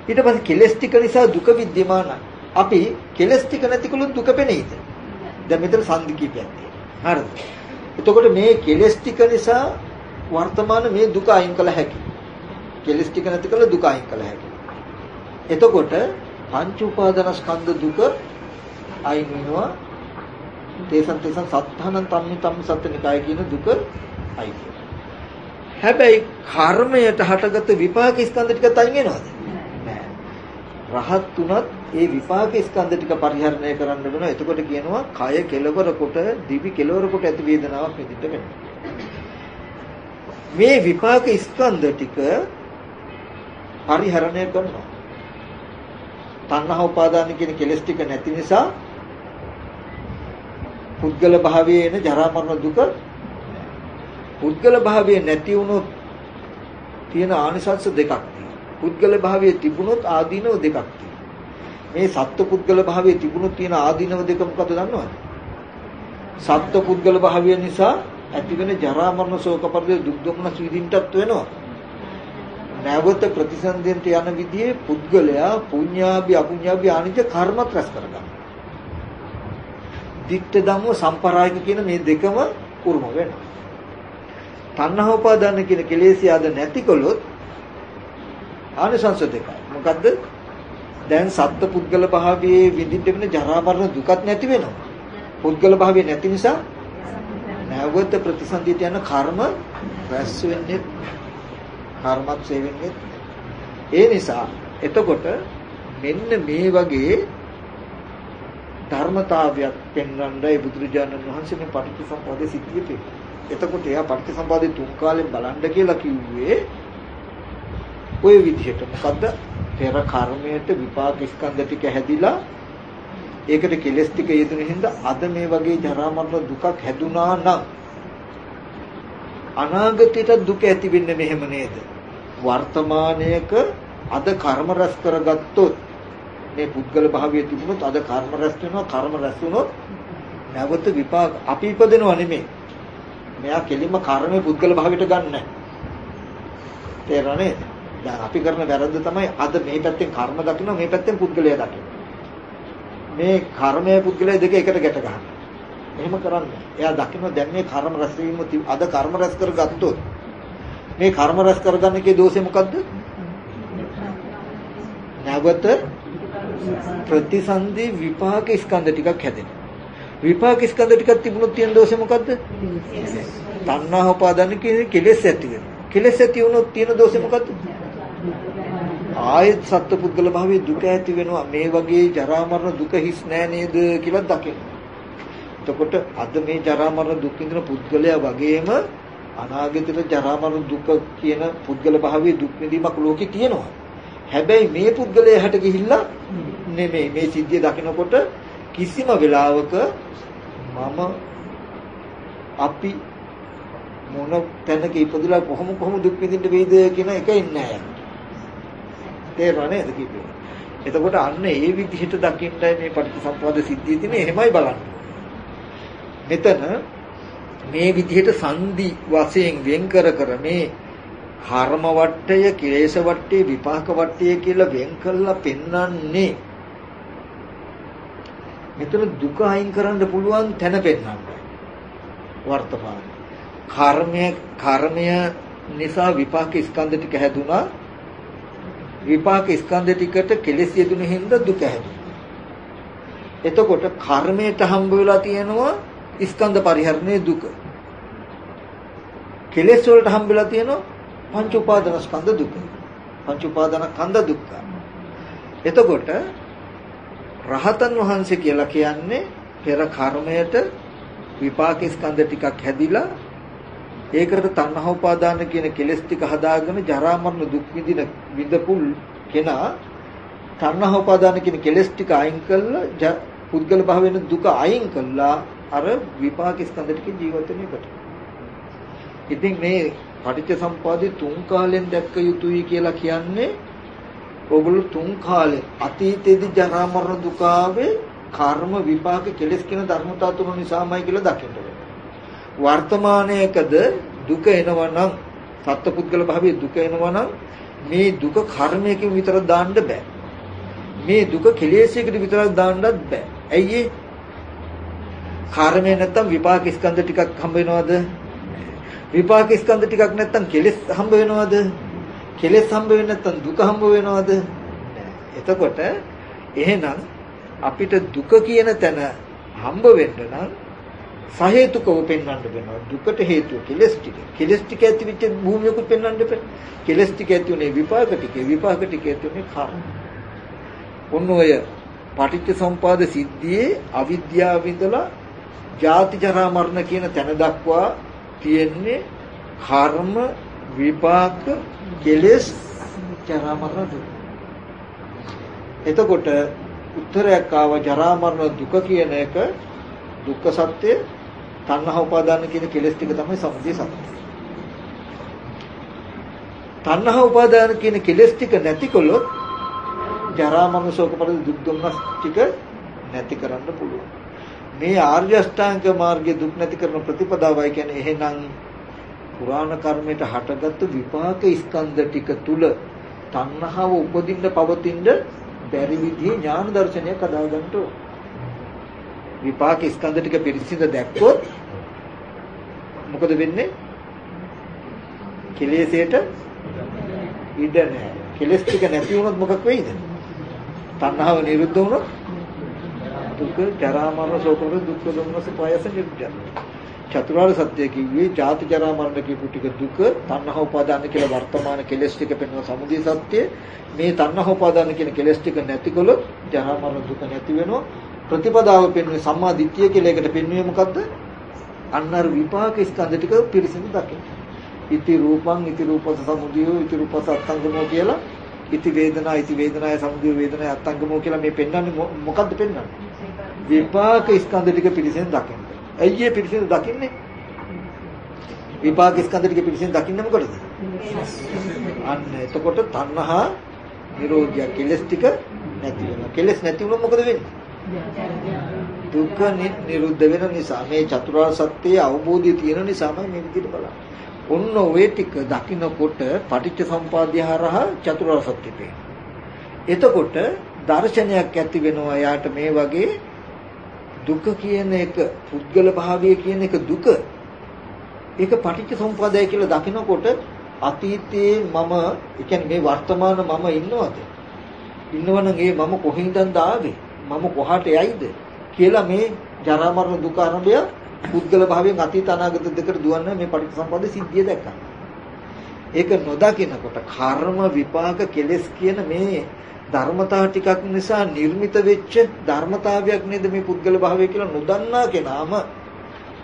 ඊට පස්සේ කෙලෙස් ටික නිසා දුක විද්‍යමානයි. අපි කෙලෙස් ටික නැතිකොලොත් දුක පෙනේද? දැන් මෙතන සංදි කීපයක් තියෙනවා. හරිද? එතකොට මේ කෙලෙස් ටික නිසා වර්තමාන මේ දුක අයින් කළ හැකියි. කෙලෙස් ටික නැතිකොල දුක අයින් කළ හැකියි. එතකොට පංච උපාදාන ස්කන්ධ දුක අයින් වෙනවා. තේසන් සත්තානං තම්මි තම්මි සත්ත්වනිකාය කියන දුක අයින් වෙනවා. හැබැයි කර්මයට හටගත් විපාක ස්කන්ධ ටිකත් අයින් වෙනවද? නෑ. රහත් උනත් ඒ විපාක ස්කන්ධ ටික පරිහරණය කරන්න වෙනවා. එතකොට කියනවා කය කෙලවර කොට දිවි කෙලවර කොට ඇති වේදනාවක් විඳින්න වෙනවා. මේ විපාක ස්කන්ධ ටික පරිහරණය කරනවා. තණ්හා උපාදාන කියන කෙලෙස් ටික නැති නිසා පුද්ගල භාවයේ එන ජරා මරණ දුක. පුද්ගල භාවයේ නැති වුණොත් තියෙන ආනිසංස දෙකක් තියෙනවා. පුද්ගල භාවයේ තිබුණොත් ආදීනව දෙකක් තියෙනවා. මේ සත්ත්ව පුද්ගල භාවයේ තිබුණොත් තියෙන ආදීනව දෙක මොකද දන්නවද? සත්ත්ව පුද්ගල භාවය නිසා ඇතිවෙන ජරා මරණ ශෝක පරිදේ දුක් දුම්නස් විඳින්නටත් වෙනවා. නැවත ප්‍රතිසන්දියට යන විදිහේ පුද්ගලයා පුඤ්ඤාභි අපුඤ්ඤාභි ආනිජ කර්මත් රැස් කරගන්නවා. දික්ත ධම්ම සම්පරායික කියන මේ දෙකම උරුම වෙනවා. තණ්හා උපාදාන කියන කෙලෙසිය ආද නැතිකොලොත් ආනිසංස දෙකයි. මොකද්ද? දැන් සත්ත්ව පුද්ගල භාවයේ විඳින්න වෙන ජරා මරණ දුකත් නැති වෙනවා. පුද්ගල භාවයේ නැති නිසා නැවත ප්‍රතිසන්දියට යන කර්ම රැස් වෙන්නේ කර්මත් සෙවෙන්නේ. ඒ නිසා එතකොට මෙන්න මේ වගේ ධර්මතාවයක් පෙන්වන්නයි බුදුරජාණන් වහන්සේ මේ පටිච්චසමුප්පාදේ සිද්ධිය පෙන්නනවා. එතකොට එයා පටිච්චසමුප්පාදේ තුන් කාලෙන් බලන්න කියලා කිව්වේ ওই විදිහට. මොකද්ද? පෙර කර්මයට විපාක ස්කන්ධ ටික හැදිලා ඒකට කෙලස් ටික යෙදුන හින්දා අද මේ වගේ ජරා මරණ දුකක් හැදුනා නම් අනාගතයට දුක ඇති වෙන්නේ මෙහෙම නේද? වර්තමානයේක අද කර්ම රැස් කරගත්තොත් මේ පුද්ගල භාවයේ තිබුණොත් අද කර්ම රැස් වෙනවා. කර්ම රැස් වුණොත් නැවත විපාක අපි ඉපදෙනවා නෙමෙයි. මෙයා කෙලින්ම කර්මයේ පුද්ගල භාවයට ගන්නෑ. තේරෙන්නේ? දැන් අපි කරන වැරද්ද තමයි අද මේ පැත්තෙන් කර්ම දකිනවා, මේ පැත්තෙන් පුද්ගලයා දකිනවා. මේ කර්මයේ පුද්ගලයා දෙක එකට ගැට ගන්නවා. එහෙම කරන්නේ. එයා දකිනවා දැන් මේ කර්ම රැස් වීම අද කර්ම රැස් කරගත්තොත් මේ කර්ම රැස් කරගන්න එකේ දෝෂය මොකද්ද? නැවත ප්‍රතිසන්දි විපාක ස්කන්ධ ටිකක් හැදෙනවා. විපාක ස්කන්ධ ටිකක් තිබුණොත් තියෙන දෝෂය මොකද්ද? තණ්හා උපාදාන කියන කෙලෙස් ඇති වෙනවා. කෙලෙස් ඇති වුණොත් තියෙන දෝෂය මොකද්ද? ආයත් සත්පුද්ගල භාවයේ දුක ඇති වෙනවා. මේ වගේ ජරා මරණ දුක හිස් නෑ නේද කියලා දකින්න. එතකොට අද මේ ජරා මරණ දුක් විඳින පුද්ගලයා වගේම අනාගතේ ජරා මරණ දුක කියන පුද්ගල භාවයේ දුක් විඳීමක් ලෝකේ තියෙනවා. හැබැයි මේ පුද්ගලයා හැට ගිහිල්ලා නෙමෙයි මේ සිද්ධිය දකිනකොට කිසිම වෙලාවක මම අපි මොන තැනක ඉපදලා කොහොම දුක් විඳින්න වෙයිද කියන එක ඉන්නේ නැහැ. තේරුණා නේද කිව්වේ? එතකොට අන්න ඒ විදිහට දකින්නයි මේ පටිච්චසමුප්පාද සිද්ධිය තියෙන්නේ. එහෙමයි බලන්න. මෙතන මේ විදිහට සංදි වශයෙන් වෙන් කර මේ කර්ම වට්ටය, කිලේශ වට්ටය, විපාක වට්ටය කියලා වෙන් කළා පෙන්වන්නේ. මෙතන දුක අයින් කරන්න පුළුවන් තැන පෙන්වන්නේ. වර්තමානයේ කර්මය නිසා විපාක ස්කන්ධ ටික හැදුනා. විපාක ස්කන්ධ ටිකට කෙලෙස් යෙදුණු හින්දා දුක හැදුනා. එතකොට කර්මයට හම්බ වෙලා තියෙනවා ස්කන්ධ පරිහරණයේ දුක. කෙලෙස් වලට හම්බ වෙලා තියෙනවා පංච උපාදාන ස්කන්ධ දුක. පංච උපාදාන ස්කන්ධ දුක්ඛ. එතකොට රහතන් වහන්සේ කියලා කියන්නේ පෙර කර්මයට විපාක ස්කන්ධ ටිකක් හැදිලා ඒකට තණ්හා උපාදාන කියන කෙලෙස් ටික හදාගෙන ජරා මරණ දුක් විඳපු කෙනා තණ්හා උපාදාන කියන කෙලෙස් ටික අයින් කළා පුද්ගල භාවයෙන් දුක අයින් කළා අර විපාක ස්කන්ධ ටික ජීවත් වෙන එකට. ඉතින් මේ පටිච්චසමුප්පාදේ තුන් කාලෙන් දැක්ක යුතුයි කියලා කියන්නේ ඕගොල්ලෝ තුන් කාලේ අතීතයේදී ජරා මරණ දුක ආවේ කර්ම විපාක කෙලෙස් කියන ධර්මතා තුන නිසාමයි කියලා දකින්න ඕනේ. වර්තමානයේකද දුක එනවනම් සත්පුද්ගල භාවයේ දුක එනවනම් මේ දුක කර්මයකින් විතර දාන්න බෑ. මේ දුක කෙලෙසයකට විතරක් දාන්නත් බෑ. ඇයි ඒ? කර්මය නැත්තම් විපාක ස්කන්ධ ටිකක් හම්බ වෙනවද? විපාක ස්කන්ධ ටිකක් නැත්තම් කෙලෙස් හම්බ වෙනවද? කෙලෙස් හම්බ වෙන්නේ නැත්තම් දුක හම්බ වෙනවද? එතකොට එහෙනම් අපිට දුක කියන තැන හම්බ වෙන්න නම් සහේතුකව පෙන්වන්න වෙනවා. දුකට හේතුව කෙලෙස් ටික. කෙලෙස් ටික ඇති වෙච්ච භූමියකුත් පෙන්වන්න බෑ. කෙලෙස් ටික ඇති උනේ විපාක ටික. විපාක ටික ඇති උනේ කර්ම. ඔන්න ඔය පටිච්චසමුපාද සිද්ධියේ අවිද්‍යාව ඉඳලා ජාති ජරා මරණ කියන තැන දක්වා තියෙන්නේ කර්ම විපාක කෙලෙස් ජරා මරණ දුක. එතකොට උත්තරයක් ආව ජරා මරණ දුක කියන එක දුක්ඛ සත්‍ය තණ්හා උපාදාන කියන කෙලෙස් ටික තමයි සමුදය සත්‍ය. තණ්හා උපාදාන කියන කෙලෙස් ටික නැතිකොලොත් ජරා මරණ ශෝක පරිදේ දුක් දුම්නස් ටික නැති කරන්න පුළුවන්. මේ ආර්ය අෂ්ටාංග මාර්ගයේ දුක් නැති කරන ප්‍රතිපදාවයි කියන්නේ එහෙනම් පුරාණ කර්මයට හටගත්තු විපාක ස්කන්ධ ටික තුල තණ්හාව උපදින්න පවතින්න බැරි විදිහේ ඥාන දර්ශනයක් හදාගන්න ඕන. විපාක ස්කන්ධ ටික පිරිසිඳ දැක්කොත් මොකද වෙන්නේ? කෙලෙසයට ඉඩ නැහැ. කෙලස් ටික නැති වුණොත් මොකක් වෙයිද? තණ්හාව නිරුද්ධ වුණොත් දුක ජරා මරණ ශෝක දුක්ඛ දුම්නස පායස නිරුද්ධ. චතුරාර්ය සත්‍ය කිව්වේ ජාති ජරා මරණ කියපු ටික දුක තණ්හා උපාදාන කියලා වර්තමාන කෙලස් ටික පෙන්වන සමුදය සත්‍ය. මේ තණ්හා උපාදාන කියන කෙලස් ටික නැතිකොලොත් ජරා මරණ දුක නැති වෙනවා. ප්‍රතිපදාව පෙන්වන්නේ සම්මා දිට්ඨිය කියලා එකට පෙන්වුවේ මොකද්ද? අන්නර විපාක ස්කන්ධ ටික පිරිසිදු දකින්න. ඉති රූපං ඉති රූපස සමුදයෝ ඉති රූපස අත්ංගමෝ කියලා ඉති වේදනාය සමුදය වේදනාය අත්ංගමෝ කියලා මේ පෙන්වන්නේ මොකද්ද පෙන්වන්නේ? විපාක ස්කන්ධ ටික පිරිසිදු දකින්න. ඇයි ඒ පිරිසිදු දකින්නේ? විපාක ස්කන්ධ ටික පිරිසිදු දකින්නේ මොකටද? අන්න එතකොට තණ්හා නිරෝධය කෙලස් ටික නැති වෙනවා. කෙලස් නැති වුණොත් මොකද වෙන්නේ? දුක නිරුද්ධ වෙන නිසා මේ චතුරාර්ය සත්‍යයේ අවබෝධය තියෙන නිසාම මේ විදිහට බලන්න. ඔන්න ඔය ටික දකින්නකොට පටිච්ච සමුප්පාදය හරහා චතුරාර්ය සත්‍ය පේනවා. එතකොට දර්ශනයක් ඇති වෙනවා යාට මේ වගේ දුක කියන එක පුද්ගල භාවය කියන එක දුක. ඒක පටිච්ච සමුප්පාදය කියලා දකින්නකොට අතීතයේ මම ඒ කියන්නේ මේ වර්තමාන මම ඉන්නවද? ඉන්නවනම් ඒ මම කොහින්දන්ද ආවේ? මම කොහාට යයිද කියලා මේ ජරා මරණ දුක අරඹය පුද්ගල භාවයෙන් අතීත අනාගත දෙකට දුවන්න මේ පටිච්චසමුප්පාද සිද්ධිය දැක්කා. ඒක නොදකිනකොට කර්ම විපාක කෙලෙස් කියන මේ ධර්මතාව ටිකක් නිසා නිර්මිත වෙච්ච ධර්මතාවයක් නේද මේ පුද්ගල භාවය කියලා නොදන්නා කෙනාම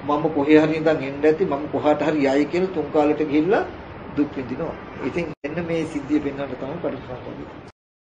මම කොහේ හරි ඉඳන් එන්න ඇති මම කොහාට හරි යයි කියලා තුන් කාලෙට ගිහිල්ලා දුක් විඳිනවා. ඉතින් එන්න මේ සිද්ධිය පෙන්වන්න තමයි පටිච්චසමුප්පාදය.